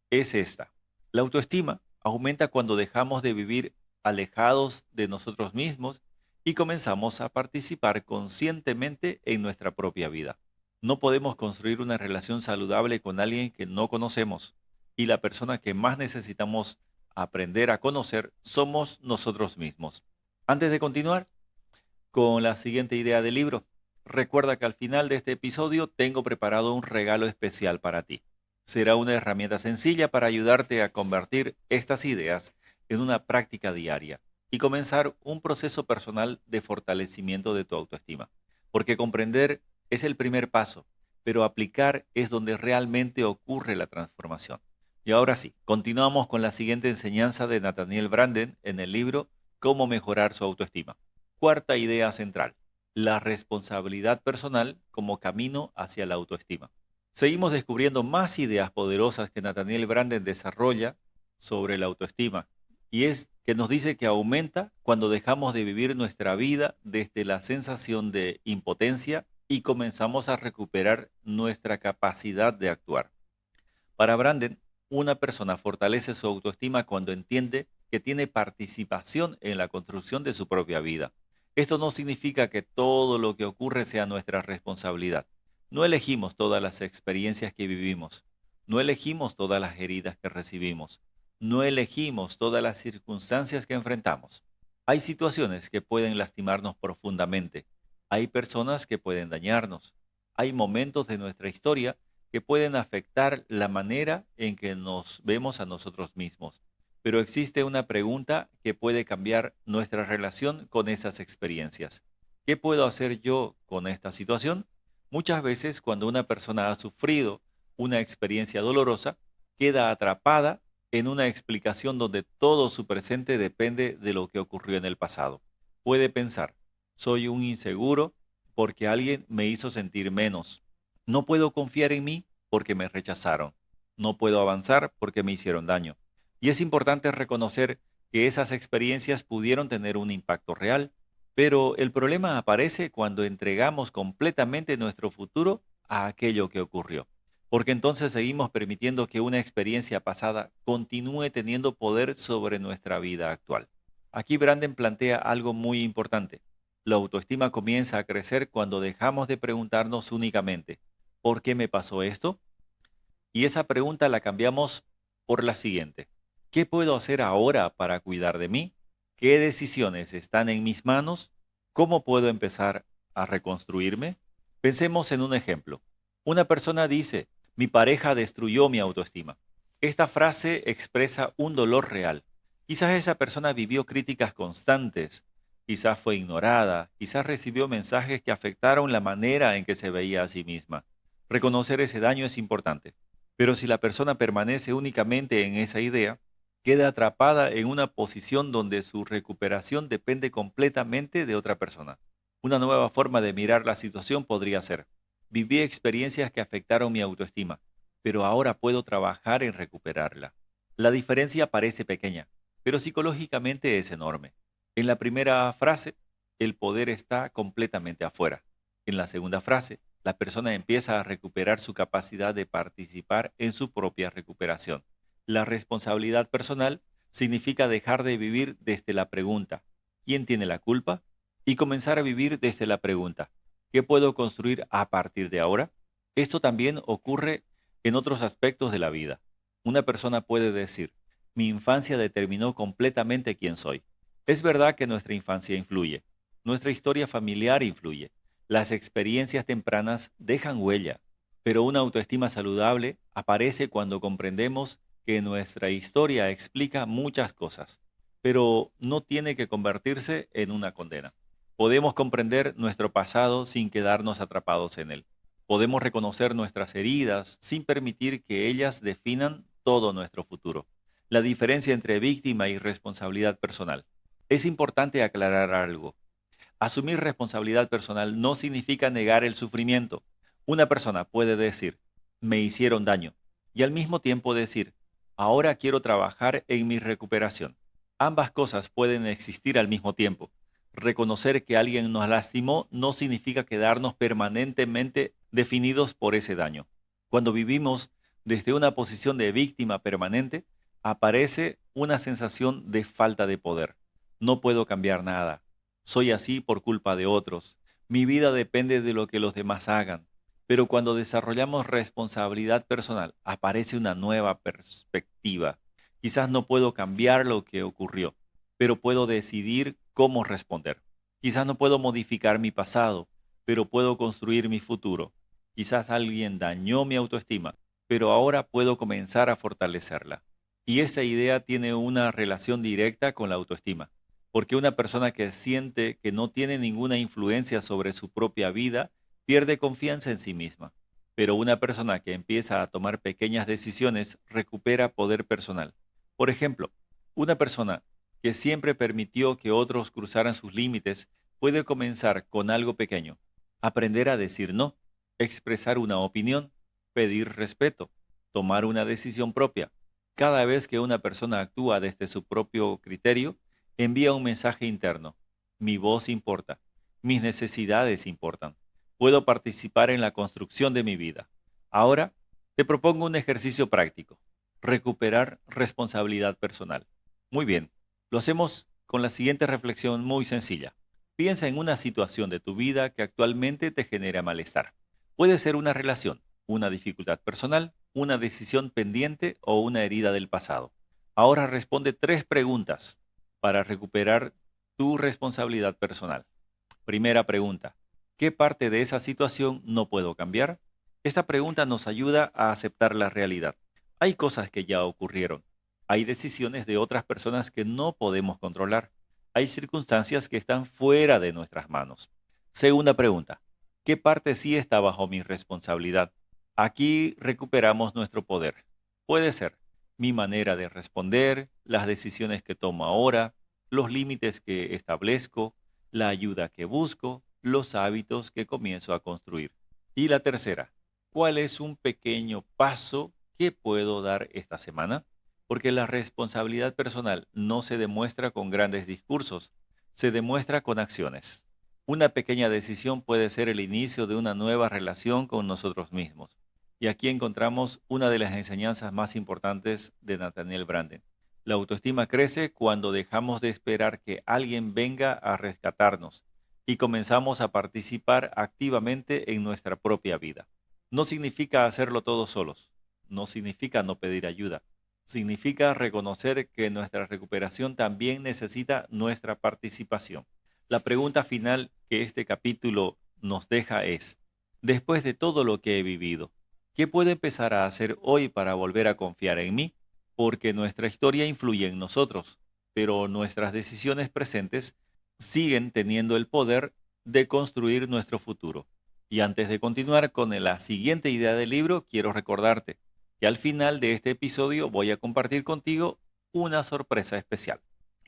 es esta. La autoestima aumenta cuando dejamos de vivir alejados de nosotros mismos y comenzamos a participar conscientemente en nuestra propia vida. No podemos construir una relación saludable con alguien que no conocemos y la persona que más necesitamos aprender a conocer somos nosotros mismos. Antes de continuar con la siguiente idea del libro, recuerda que al final de este episodio tengo preparado un regalo especial para ti. Será una herramienta sencilla para ayudarte a convertir estas ideas en una práctica diaria y comenzar un proceso personal de fortalecimiento de tu autoestima. Porque comprender es el primer paso, pero aplicar es donde realmente ocurre la transformación. Y ahora sí, continuamos con la siguiente enseñanza de Nathaniel Branden en el libro Cómo mejorar su autoestima. Cuarta idea central, la responsabilidad personal como camino hacia la autoestima. Seguimos descubriendo más ideas poderosas que Nathaniel Branden desarrolla sobre la autoestima, y es que nos dice que aumenta cuando dejamos de vivir nuestra vida desde la sensación de impotencia y comenzamos a recuperar nuestra capacidad de actuar. Para Branden, una persona fortalece su autoestima cuando entiende que tiene participación en la construcción de su propia vida. Esto no significa que todo lo que ocurre sea nuestra responsabilidad. No elegimos todas las experiencias que vivimos. No elegimos todas las heridas que recibimos. No elegimos todas las circunstancias que enfrentamos. Hay situaciones que pueden lastimarnos profundamente. Hay personas que pueden dañarnos. Hay momentos de nuestra historia que pueden afectar la manera en que nos vemos a nosotros mismos. Pero existe una pregunta que puede cambiar nuestra relación con esas experiencias. ¿Qué puedo hacer yo con esta situación? Muchas veces cuando una persona ha sufrido una experiencia dolorosa, queda atrapada en una explicación donde todo su presente depende de lo que ocurrió en el pasado. Puede pensar, soy un inseguro porque alguien me hizo sentir menos. No puedo confiar en mí porque me rechazaron. No puedo avanzar porque me hicieron daño. Y es importante reconocer que esas experiencias pudieron tener un impacto real, pero el problema aparece cuando entregamos completamente nuestro futuro a aquello que ocurrió, porque entonces seguimos permitiendo que una experiencia pasada continúe teniendo poder sobre nuestra vida actual. Aquí Branden plantea algo muy importante. La autoestima comienza a crecer cuando dejamos de preguntarnos únicamente, ¿por qué me pasó esto? Y esa pregunta la cambiamos por la siguiente. ¿Qué puedo hacer ahora para cuidar de mí? ¿Qué decisiones están en mis manos? ¿Cómo puedo empezar a reconstruirme? Pensemos en un ejemplo. Una persona dice, mi pareja destruyó mi autoestima. Esta frase expresa un dolor real. Quizás esa persona vivió críticas constantes, quizás fue ignorada, quizás recibió mensajes que afectaron la manera en que se veía a sí misma. Reconocer ese daño es importante. Pero si la persona permanece únicamente en esa idea, queda atrapada en una posición donde su recuperación depende completamente de otra persona. Una nueva forma de mirar la situación podría ser, viví experiencias que afectaron mi autoestima, pero ahora puedo trabajar en recuperarla. La diferencia parece pequeña, pero psicológicamente es enorme. En la primera frase, el poder está completamente afuera. En la segunda frase, la persona empieza a recuperar su capacidad de participar en su propia recuperación. La responsabilidad personal significa dejar de vivir desde la pregunta, ¿quién tiene la culpa? Y comenzar a vivir desde la pregunta, ¿qué puedo construir a partir de ahora? Esto también ocurre en otros aspectos de la vida. Una persona puede decir, mi infancia determinó completamente quién soy. Es verdad que nuestra infancia influye, nuestra historia familiar influye, las experiencias tempranas dejan huella, pero una autoestima saludable aparece cuando comprendemos que nuestra historia explica muchas cosas, pero no tiene que convertirse en una condena. Podemos comprender nuestro pasado sin quedarnos atrapados en él. Podemos reconocer nuestras heridas sin permitir que ellas definan todo nuestro futuro. La diferencia entre víctima y responsabilidad personal. Es importante aclarar algo. Asumir responsabilidad personal no significa negar el sufrimiento. Una persona puede decir, me hicieron daño, y al mismo tiempo decir, ahora quiero trabajar en mi recuperación. Ambas cosas pueden existir al mismo tiempo. Reconocer que alguien nos lastimó no significa quedarnos permanentemente definidos por ese daño. Cuando vivimos desde una posición de víctima permanente, aparece una sensación de falta de poder. No puedo cambiar nada. Soy así por culpa de otros. Mi vida depende de lo que los demás hagan. Pero cuando desarrollamos responsabilidad personal, aparece una nueva perspectiva. Quizás no puedo cambiar lo que ocurrió, pero puedo decidir cómo responder. Quizás no puedo modificar mi pasado, pero puedo construir mi futuro. Quizás alguien dañó mi autoestima, pero ahora puedo comenzar a fortalecerla. Y esa idea tiene una relación directa con la autoestima, porque una persona que siente que no tiene ninguna influencia sobre su propia vida pierde confianza en sí misma. Pero una persona que empieza a tomar pequeñas decisiones recupera poder personal. Por ejemplo, una persona que siempre permitió que otros cruzaran sus límites puede comenzar con algo pequeño, aprender a decir no, expresar una opinión, pedir respeto, tomar una decisión propia. Cada vez que una persona actúa desde su propio criterio, envía un mensaje interno. Mi voz importa, mis necesidades importan. Puedo participar en la construcción de mi vida. Ahora, te propongo un ejercicio práctico. Recuperar responsabilidad personal. Muy bien, lo hacemos con la siguiente reflexión muy sencilla. Piensa en una situación de tu vida que actualmente te genera malestar. Puede ser una relación, una dificultad personal, una decisión pendiente o una herida del pasado. Ahora responde tres preguntas para recuperar tu responsabilidad personal. Primera pregunta. ¿Qué parte de esa situación no puedo cambiar? Esta pregunta nos ayuda a aceptar la realidad. Hay cosas que ya ocurrieron. Hay decisiones de otras personas que no podemos controlar. Hay circunstancias que están fuera de nuestras manos. Segunda pregunta. ¿Qué parte sí está bajo mi responsabilidad? Aquí recuperamos nuestro poder. Puede ser mi manera de responder, las decisiones que tomo ahora, los límites que establezco, la ayuda que busco, los hábitos que comienzo a construir. Y la tercera, ¿cuál es un pequeño paso que puedo dar esta semana? Porque la responsabilidad personal no se demuestra con grandes discursos, se demuestra con acciones. Una pequeña decisión puede ser el inicio de una nueva relación con nosotros mismos. Y aquí encontramos una de las enseñanzas más importantes de Nathaniel Branden. La autoestima crece cuando dejamos de esperar que alguien venga a rescatarnos y comenzamos a participar activamente en nuestra propia vida. No significa hacerlo todos solos, no significa no pedir ayuda, significa reconocer que nuestra recuperación también necesita nuestra participación. La pregunta final que este capítulo nos deja es, después de todo lo que he vivido, ¿qué puedo empezar a hacer hoy para volver a confiar en mí? Porque nuestra historia influye en nosotros, pero nuestras decisiones presentes siguen teniendo el poder de construir nuestro futuro. Y antes de continuar con la siguiente idea del libro, quiero recordarte que al final de este episodio voy a compartir contigo una sorpresa especial.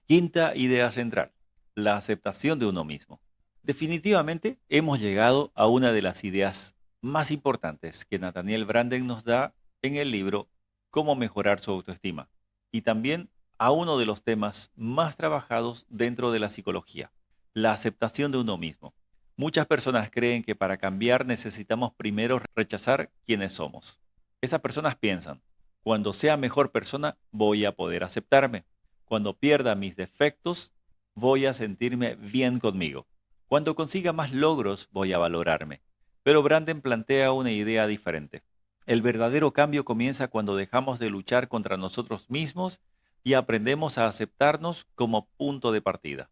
Quinta idea central, la aceptación de uno mismo. Definitivamente hemos llegado a una de las ideas más importantes que Nathaniel Branden nos da en el libro Cómo mejorar su autoestima, y también a uno de los temas más trabajados dentro de la psicología, la aceptación de uno mismo. Muchas personas creen que para cambiar necesitamos primero rechazar quienes somos. Esas personas piensan, cuando sea mejor persona voy a poder aceptarme. Cuando pierda mis defectos voy a sentirme bien conmigo. Cuando consiga más logros voy a valorarme. Pero Branden plantea una idea diferente. El verdadero cambio comienza cuando dejamos de luchar contra nosotros mismos y aprendemos a aceptarnos como punto de partida.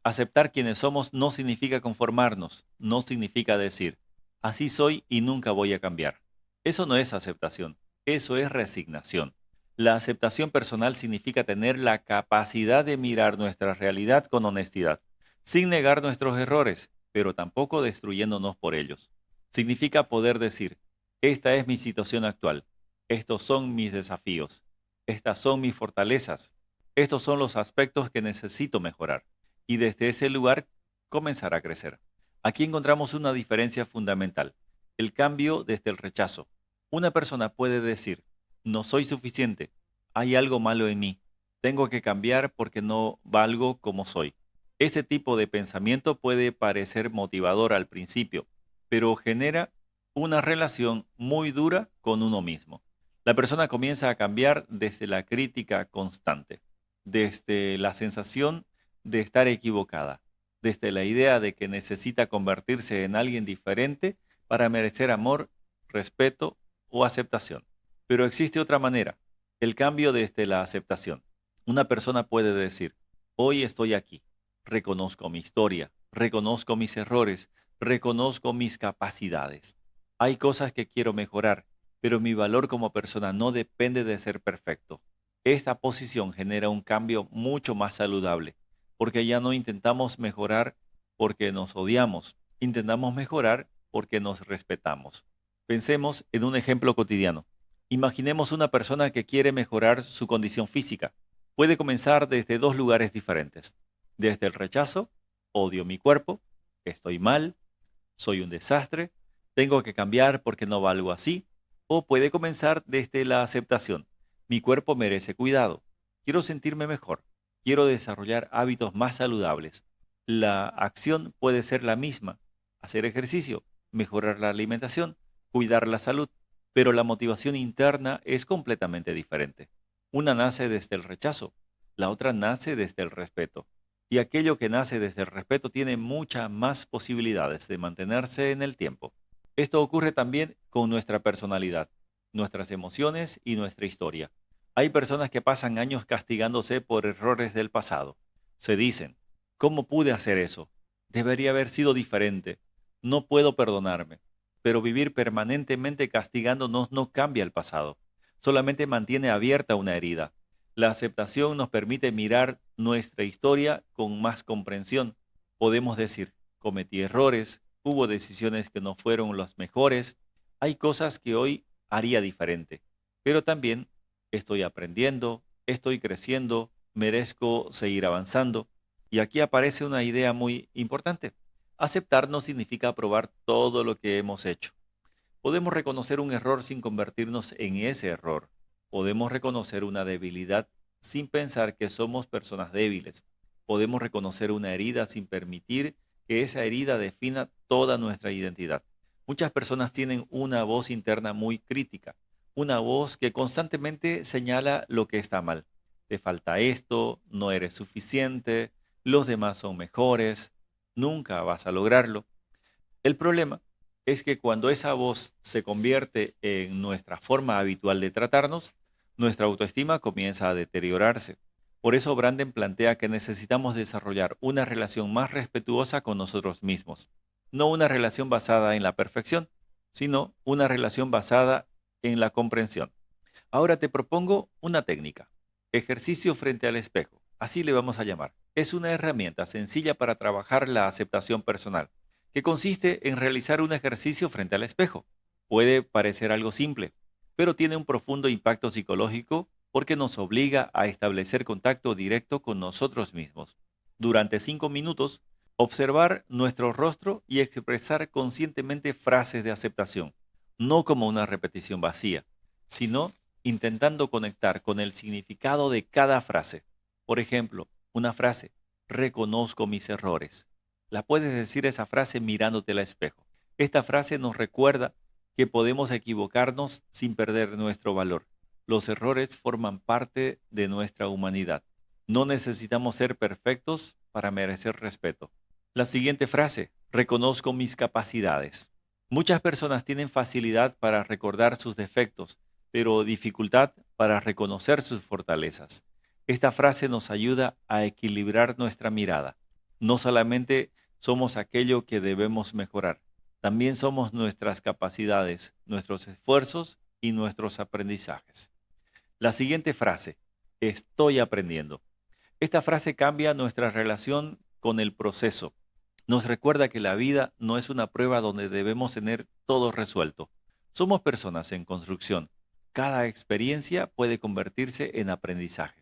Aceptar quienes somos no significa conformarnos, no significa decir, así soy y nunca voy a cambiar. Eso no es aceptación, eso es resignación. La aceptación personal significa tener la capacidad de mirar nuestra realidad con honestidad, sin negar nuestros errores, pero tampoco destruyéndonos por ellos. Significa poder decir, esta es mi situación actual, estos son mis desafíos, estas son mis fortalezas, estos son los aspectos que necesito mejorar y desde ese lugar comenzar a crecer. Aquí encontramos una diferencia fundamental, el cambio desde el rechazo. Una persona puede decir, no soy suficiente, hay algo malo en mí, tengo que cambiar porque no valgo como soy. Ese tipo de pensamiento puede parecer motivador al principio, pero genera una relación muy dura con uno mismo. La persona comienza a cambiar desde la crítica constante, desde la sensación de estar equivocada, desde la idea de que necesita convertirse en alguien diferente para merecer amor, respeto o aceptación. Pero existe otra manera, el cambio desde la aceptación. Una persona puede decir, hoy estoy aquí, reconozco mi historia, reconozco mis errores, reconozco mis capacidades. Hay cosas que quiero mejorar, pero mi valor como persona no depende de ser perfecto. Esta posición genera un cambio mucho más saludable, porque ya no intentamos mejorar porque nos odiamos, intentamos mejorar porque nos respetamos. Pensemos en un ejemplo cotidiano. Imaginemos una persona que quiere mejorar su condición física. Puede comenzar desde dos lugares diferentes. Desde el rechazo, odio mi cuerpo, estoy mal, soy un desastre, tengo que cambiar porque no valgo así. O puede comenzar desde la aceptación. Mi cuerpo merece cuidado. Quiero sentirme mejor. Quiero desarrollar hábitos más saludables. La acción puede ser la misma. Hacer ejercicio, mejorar la alimentación, cuidar la salud. Pero la motivación interna es completamente diferente. Una nace desde el rechazo, la otra nace desde el respeto. Y aquello que nace desde el respeto tiene muchas más posibilidades de mantenerse en el tiempo. Esto ocurre también con nuestra personalidad, nuestras emociones y nuestra historia. Hay personas que pasan años castigándose por errores del pasado. Se dicen, ¿cómo pude hacer eso? Debería haber sido diferente. No puedo perdonarme. Pero vivir permanentemente castigándonos no cambia el pasado, solamente mantiene abierta una herida. La aceptación nos permite mirar nuestra historia con más comprensión. Podemos decir, cometí errores, hubo decisiones que no fueron las mejores, hay cosas que hoy haría diferente, pero también estoy aprendiendo, estoy creciendo, merezco seguir avanzando. Y aquí aparece una idea muy importante. Aceptar no significa aprobar todo lo que hemos hecho. Podemos reconocer un error sin convertirnos en ese error. Podemos reconocer una debilidad sin pensar que somos personas débiles. Podemos reconocer una herida sin permitir que esa herida defina toda nuestra identidad. Muchas personas tienen una voz interna muy crítica, una voz que constantemente señala lo que está mal. Te falta esto, no eres suficiente, los demás son mejores, nunca vas a lograrlo. El problema es que cuando esa voz se convierte en nuestra forma habitual de tratarnos, nuestra autoestima comienza a deteriorarse. Por eso Branden plantea que necesitamos desarrollar una relación más respetuosa con nosotros mismos. No una relación basada en la perfección, sino una relación basada en la comprensión. Ahora te propongo una técnica. Ejercicio frente al espejo. Así le vamos a llamar. Es una herramienta sencilla para trabajar la aceptación personal, que consiste en realizar un ejercicio frente al espejo. Puede parecer algo simple, pero tiene un profundo impacto psicológico porque nos obliga a establecer contacto directo con nosotros mismos. Durante 5 minutos, observar nuestro rostro y expresar conscientemente frases de aceptación, no como una repetición vacía, sino intentando conectar con el significado de cada frase. Por ejemplo, una frase, reconozco mis errores. La puedes decir esa frase mirándote al espejo. Esta frase nos recuerda que podemos equivocarnos sin perder nuestro valor. Los errores forman parte de nuestra humanidad. No necesitamos ser perfectos para merecer respeto. La siguiente frase, reconozco mis capacidades. Muchas personas tienen facilidad para recordar sus defectos, pero dificultad para reconocer sus fortalezas. Esta frase nos ayuda a equilibrar nuestra mirada. No solamente somos aquello que debemos mejorar, también somos nuestras capacidades, nuestros esfuerzos y nuestros aprendizajes. La siguiente frase, estoy aprendiendo. Esta frase cambia nuestra relación con el proceso. Nos recuerda que la vida no es una prueba donde debemos tener todo resuelto. Somos personas en construcción. Cada experiencia puede convertirse en aprendizaje.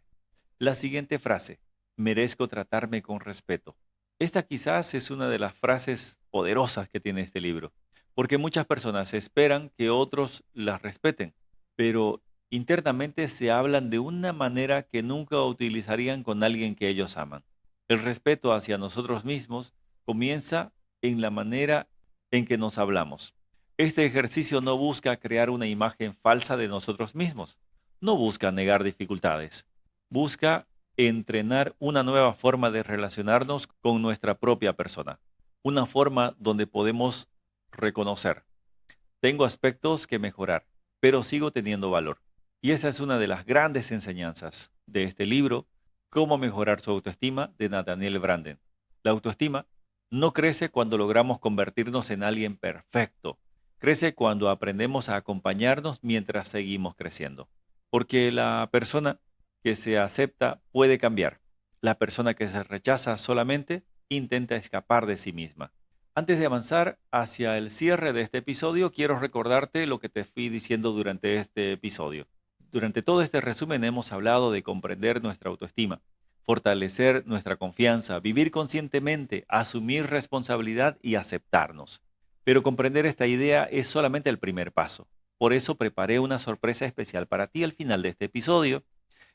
La siguiente frase, merezco tratarme con respeto. Esta quizás es una de las frases poderosas que tiene este libro, porque muchas personas esperan que otros las respeten, pero internamente se hablan de una manera que nunca utilizarían con alguien que ellos aman. El respeto hacia nosotros mismos comienza en la manera en que nos hablamos. Este ejercicio no busca crear una imagen falsa de nosotros mismos, no busca negar dificultades, busca entrenar una nueva forma de relacionarnos con nuestra propia persona, una forma donde podemos reconocer, tengo aspectos que mejorar, pero sigo teniendo valor. Y esa es una de las grandes enseñanzas de este libro, Cómo mejorar su autoestima, de Nathaniel Branden. La autoestima no crece cuando logramos convertirnos en alguien perfecto. Crece cuando aprendemos a acompañarnos mientras seguimos creciendo. Porque la persona que se acepta puede cambiar. La persona que se rechaza solamente intenta escapar de sí misma. Antes de avanzar hacia el cierre de este episodio, quiero recordarte lo que te fui diciendo durante este episodio. Durante todo este resumen hemos hablado de comprender nuestra autoestima, fortalecer nuestra confianza, vivir conscientemente, asumir responsabilidad y aceptarnos. Pero comprender esta idea es solamente el primer paso. Por eso preparé una sorpresa especial para ti al final de este episodio.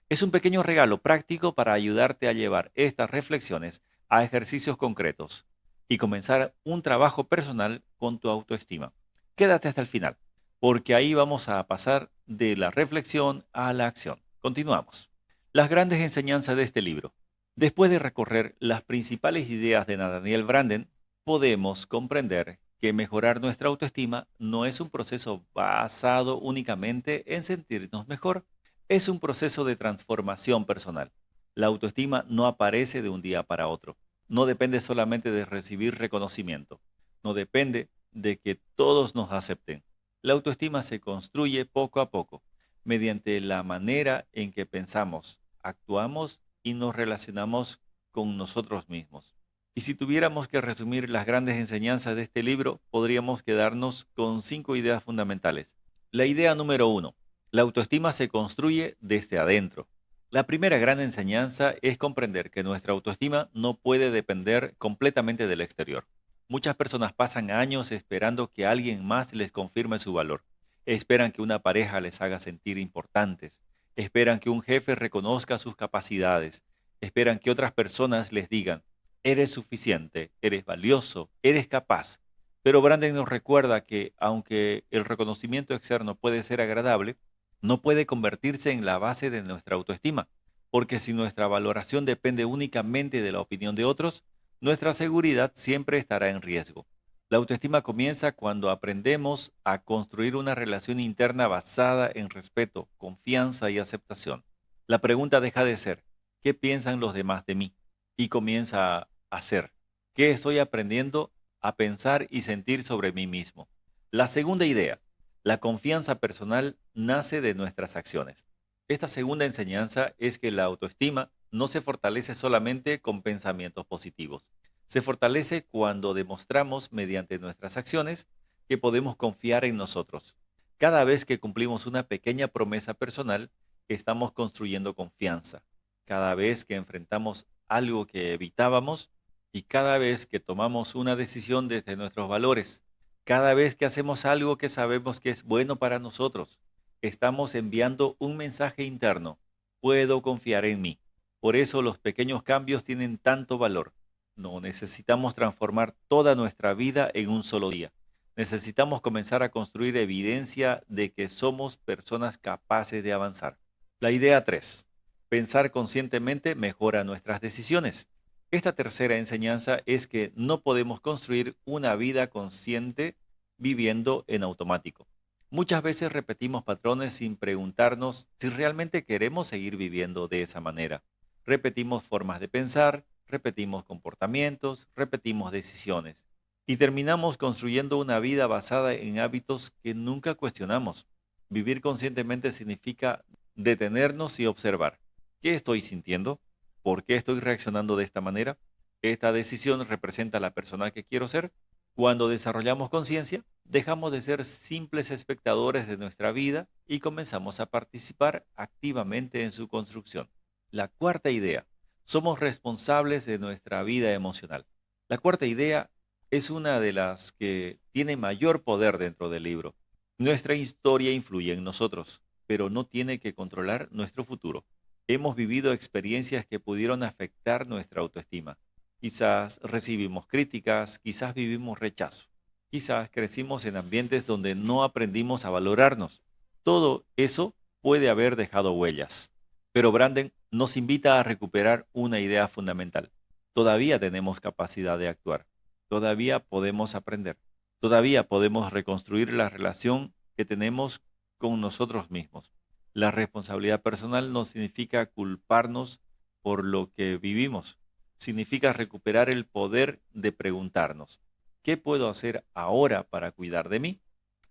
Es un pequeño regalo práctico para ayudarte a llevar estas reflexiones a ejercicios concretos y comenzar un trabajo personal con tu autoestima. Quédate hasta el final, porque ahí vamos a pasar de la reflexión a la acción. Continuamos. Las grandes enseñanzas de este libro. Después de recorrer las principales ideas de Nathaniel Branden, podemos comprender que mejorar nuestra autoestima no es un proceso basado únicamente en sentirnos mejor, es un proceso de transformación personal. La autoestima no aparece de un día para otro. No depende solamente de recibir reconocimiento. No depende de que todos nos acepten. La autoestima se construye poco a poco, mediante la manera en que pensamos, actuamos y nos relacionamos con nosotros mismos. Y si tuviéramos que resumir las grandes enseñanzas de este libro, podríamos quedarnos con 5 ideas fundamentales. La idea número 1. La autoestima se construye desde adentro. La primera gran enseñanza es comprender que nuestra autoestima no puede depender completamente del exterior. Muchas personas pasan años esperando que alguien más les confirme su valor. Esperan que una pareja les haga sentir importantes. Esperan que un jefe reconozca sus capacidades. Esperan que otras personas les digan, eres suficiente, eres valioso, eres capaz. Pero Branden nos recuerda que, aunque el reconocimiento externo puede ser agradable, no puede convertirse en la base de nuestra autoestima, porque si nuestra valoración depende únicamente de la opinión de otros, nuestra seguridad siempre estará en riesgo. La autoestima comienza cuando aprendemos a construir una relación interna basada en respeto, confianza y aceptación. La pregunta deja de ser, ¿qué piensan los demás de mí? Y comienza a ser, ¿qué estoy aprendiendo a pensar y sentir sobre mí mismo? La segunda idea, la confianza personal nace de nuestras acciones. Esta segunda enseñanza es que la autoestima no se fortalece solamente con pensamientos positivos. Se fortalece cuando demostramos mediante nuestras acciones que podemos confiar en nosotros. Cada vez que cumplimos una pequeña promesa personal, estamos construyendo confianza. Cada vez que enfrentamos algo que evitábamos y cada vez que tomamos una decisión desde nuestros valores, cada vez que hacemos algo que sabemos que es bueno para nosotros, estamos enviando un mensaje interno. Puedo confiar en mí. Por eso los pequeños cambios tienen tanto valor. No necesitamos transformar toda nuestra vida en un solo día. Necesitamos comenzar a construir evidencia de que somos personas capaces de avanzar. La idea 3. Pensar conscientemente mejora nuestras decisiones. Esta tercera enseñanza es que no podemos construir una vida consciente viviendo en automático. Muchas veces repetimos patrones sin preguntarnos si realmente queremos seguir viviendo de esa manera. Repetimos formas de pensar, repetimos comportamientos, repetimos decisiones y terminamos construyendo una vida basada en hábitos que nunca cuestionamos. Vivir conscientemente significa detenernos y observar. ¿Qué estoy sintiendo? ¿Por qué estoy reaccionando de esta manera? ¿Esta decisión representa la persona que quiero ser? Cuando desarrollamos conciencia, dejamos de ser simples espectadores de nuestra vida y comenzamos a participar activamente en su construcción. La cuarta idea, somos responsables de nuestra vida emocional. La cuarta idea es una de las que tiene mayor poder dentro del libro. Nuestra historia influye en nosotros, pero no tiene que controlar nuestro futuro. Hemos vivido experiencias que pudieron afectar nuestra autoestima. Quizás recibimos críticas, quizás vivimos rechazo, quizás crecimos en ambientes donde no aprendimos a valorarnos. Todo eso puede haber dejado huellas. Pero Branden nos invita a recuperar una idea fundamental. Todavía tenemos capacidad de actuar. Todavía podemos aprender. Todavía podemos reconstruir la relación que tenemos con nosotros mismos. La responsabilidad personal no significa culparnos por lo que vivimos. Significa recuperar el poder de preguntarnos, ¿qué puedo hacer ahora para cuidar de mí?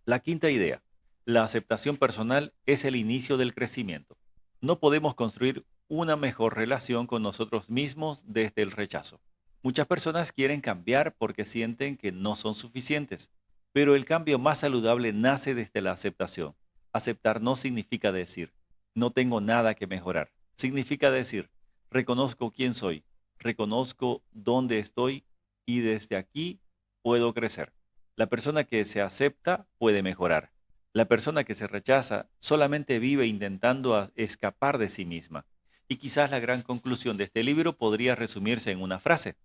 La quinta idea, la aceptación personal es el inicio del crecimiento. No podemos construir una mejor relación con nosotros mismos desde el rechazo. Muchas personas quieren cambiar porque sienten que no son suficientes, pero el cambio más saludable nace desde la aceptación. Aceptar no significa decir, no tengo nada que mejorar. Significa decir, reconozco quién soy, reconozco dónde estoy y desde aquí puedo crecer. La persona que se acepta puede mejorar. La persona que se rechaza solamente vive intentando escapar de sí misma. Y quizás la gran conclusión de este libro podría resumirse en una frase.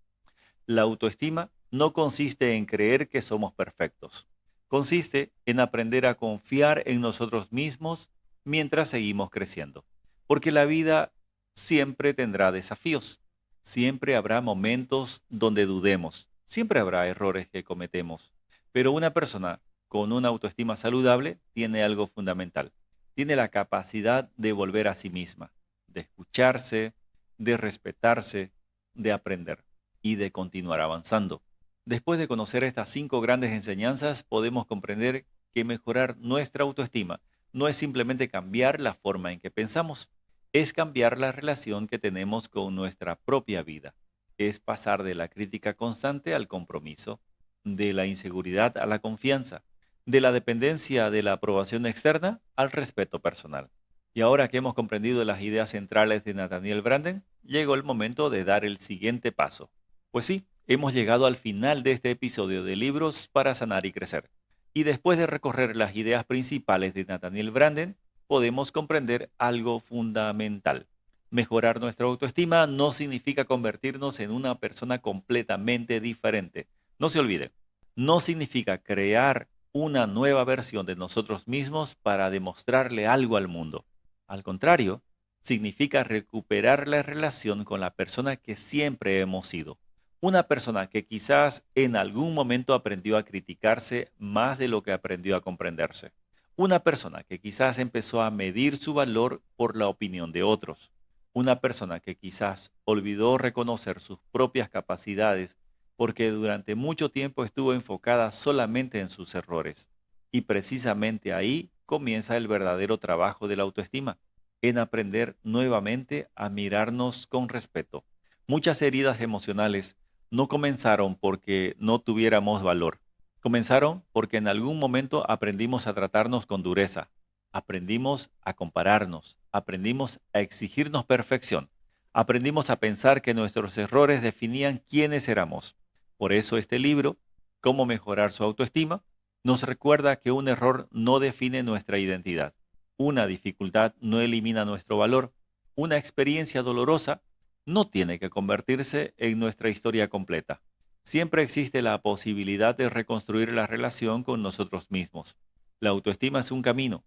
La autoestima no consiste en creer que somos perfectos. Consiste en aprender a confiar en nosotros mismos mientras seguimos creciendo. Porque la vida siempre tendrá desafíos. Siempre habrá momentos donde dudemos. Siempre habrá errores que cometemos. Pero una persona con una autoestima saludable tiene algo fundamental. Tiene la capacidad de volver a sí misma, de escucharse, de respetarse, de aprender y de continuar avanzando. Después de conocer estas 5 grandes enseñanzas, podemos comprender que mejorar nuestra autoestima no es simplemente cambiar la forma en que pensamos, es cambiar la relación que tenemos con nuestra propia vida. Es pasar de la crítica constante al compromiso, de la inseguridad a la confianza, de la dependencia de la aprobación externa al respeto personal. Y ahora que hemos comprendido las ideas centrales de Nathaniel Branden, llegó el momento de dar el siguiente paso. Pues sí, hemos llegado al final de este episodio de Libros para Sanar y Crecer. Y después de recorrer las ideas principales de Nathaniel Branden, podemos comprender algo fundamental. Mejorar nuestra autoestima no significa convertirnos en una persona completamente diferente. No se olvide, no significa crear una nueva versión de nosotros mismos para demostrarle algo al mundo. Al contrario, significa recuperar la relación con la persona que siempre hemos sido. Una persona que quizás en algún momento aprendió a criticarse más de lo que aprendió a comprenderse. Una persona que quizás empezó a medir su valor por la opinión de otros. Una persona que quizás olvidó reconocer sus propias capacidades porque durante mucho tiempo estuvo enfocada solamente en sus errores. Y precisamente ahí comienza el verdadero trabajo de la autoestima, en aprender nuevamente a mirarnos con respeto. Muchas heridas emocionales no comenzaron porque no tuviéramos valor. Comenzaron porque en algún momento aprendimos a tratarnos con dureza, aprendimos a compararnos, aprendimos a exigirnos perfección, aprendimos a pensar que nuestros errores definían quiénes éramos. Por eso este libro, Cómo mejorar su autoestima, nos recuerda que un error no define nuestra identidad. Una dificultad no elimina nuestro valor. Una experiencia dolorosa no tiene que convertirse en nuestra historia completa. Siempre existe la posibilidad de reconstruir la relación con nosotros mismos. La autoestima es un camino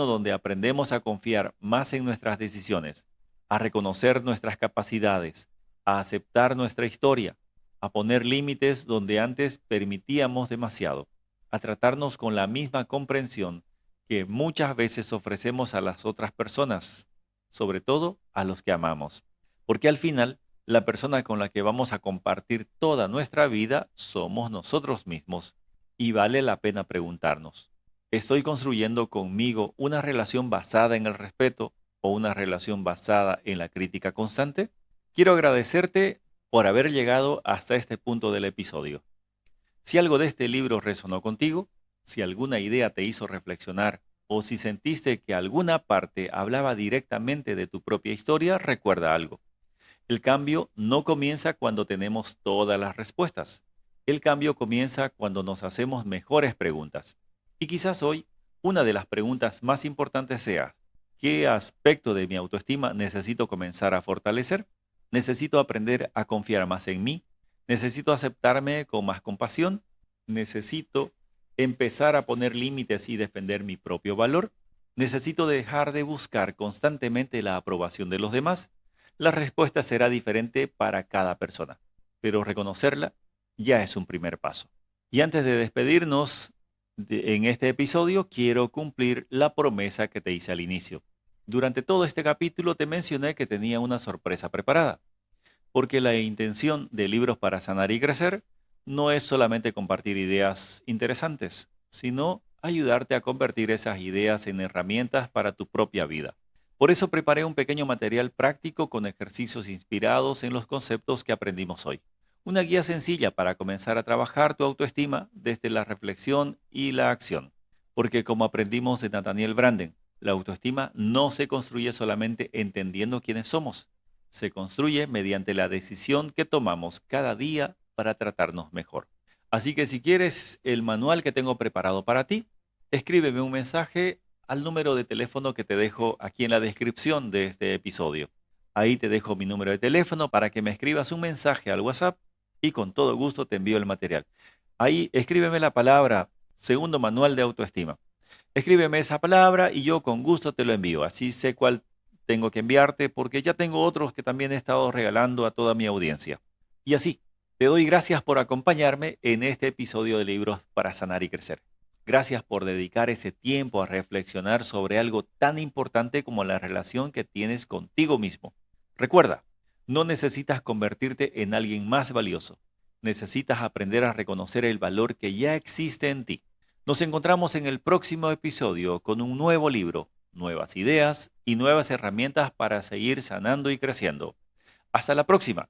donde aprendemos a confiar más en nuestras decisiones, a reconocer nuestras capacidades, a aceptar nuestra historia, a poner límites donde antes permitíamos demasiado, a tratarnos con la misma comprensión que muchas veces ofrecemos a las otras personas, sobre todo a los que amamos. Porque al final, la persona con la que vamos a compartir toda nuestra vida somos nosotros mismos. Y vale la pena preguntarnos, ¿estoy construyendo conmigo una relación basada en el respeto o una relación basada en la crítica constante? Quiero agradecerte por haber llegado hasta este punto del episodio. Si algo de este libro resonó contigo, si alguna idea te hizo reflexionar o si sentiste que alguna parte hablaba directamente de tu propia historia, recuerda algo. El cambio no comienza cuando tenemos todas las respuestas. El cambio comienza cuando nos hacemos mejores preguntas. Y quizás hoy una de las preguntas más importantes sea, ¿qué aspecto de mi autoestima necesito comenzar a fortalecer? ¿Necesito aprender a confiar más en mí? ¿Necesito aceptarme con más compasión? ¿Necesito empezar a poner límites y defender mi propio valor? ¿Necesito dejar de buscar constantemente la aprobación de los demás? La respuesta será diferente para cada persona, pero reconocerla ya es un primer paso. Y antes de despedirnos en este episodio, quiero cumplir la promesa que te hice al inicio. Durante todo este capítulo te mencioné que tenía una sorpresa preparada, porque la intención de Libros para Sanar y Crecer no es solamente compartir ideas interesantes, sino ayudarte a convertir esas ideas en herramientas para tu propia vida. Por eso preparé un pequeño material práctico con ejercicios inspirados en los conceptos que aprendimos hoy. Una guía sencilla para comenzar a trabajar tu autoestima desde la reflexión y la acción. Porque como aprendimos de Nathaniel Branden, la autoestima no se construye solamente entendiendo quiénes somos, se construye mediante la decisión que tomamos cada día para tratarnos mejor. Así que si quieres el manual que tengo preparado para ti, escríbeme un mensaje al número de teléfono que te dejo aquí en la descripción de este episodio. Ahí te dejo mi número de teléfono para que me escribas un mensaje al WhatsApp y con todo gusto te envío el material. Ahí escríbeme la palabra segundo manual de autoestima. Escríbeme esa palabra y yo con gusto te lo envío. Así sé cuál tengo que enviarte porque ya tengo otros que también he estado regalando a toda mi audiencia. Y así, te doy gracias por acompañarme en este episodio de Libros para Sanar y Crecer. Gracias por dedicar ese tiempo a reflexionar sobre algo tan importante como la relación que tienes contigo mismo. Recuerda, no necesitas convertirte en alguien más valioso. Necesitas aprender a reconocer el valor que ya existe en ti. Nos encontramos en el próximo episodio con un nuevo libro, nuevas ideas y nuevas herramientas para seguir sanando y creciendo. Hasta la próxima.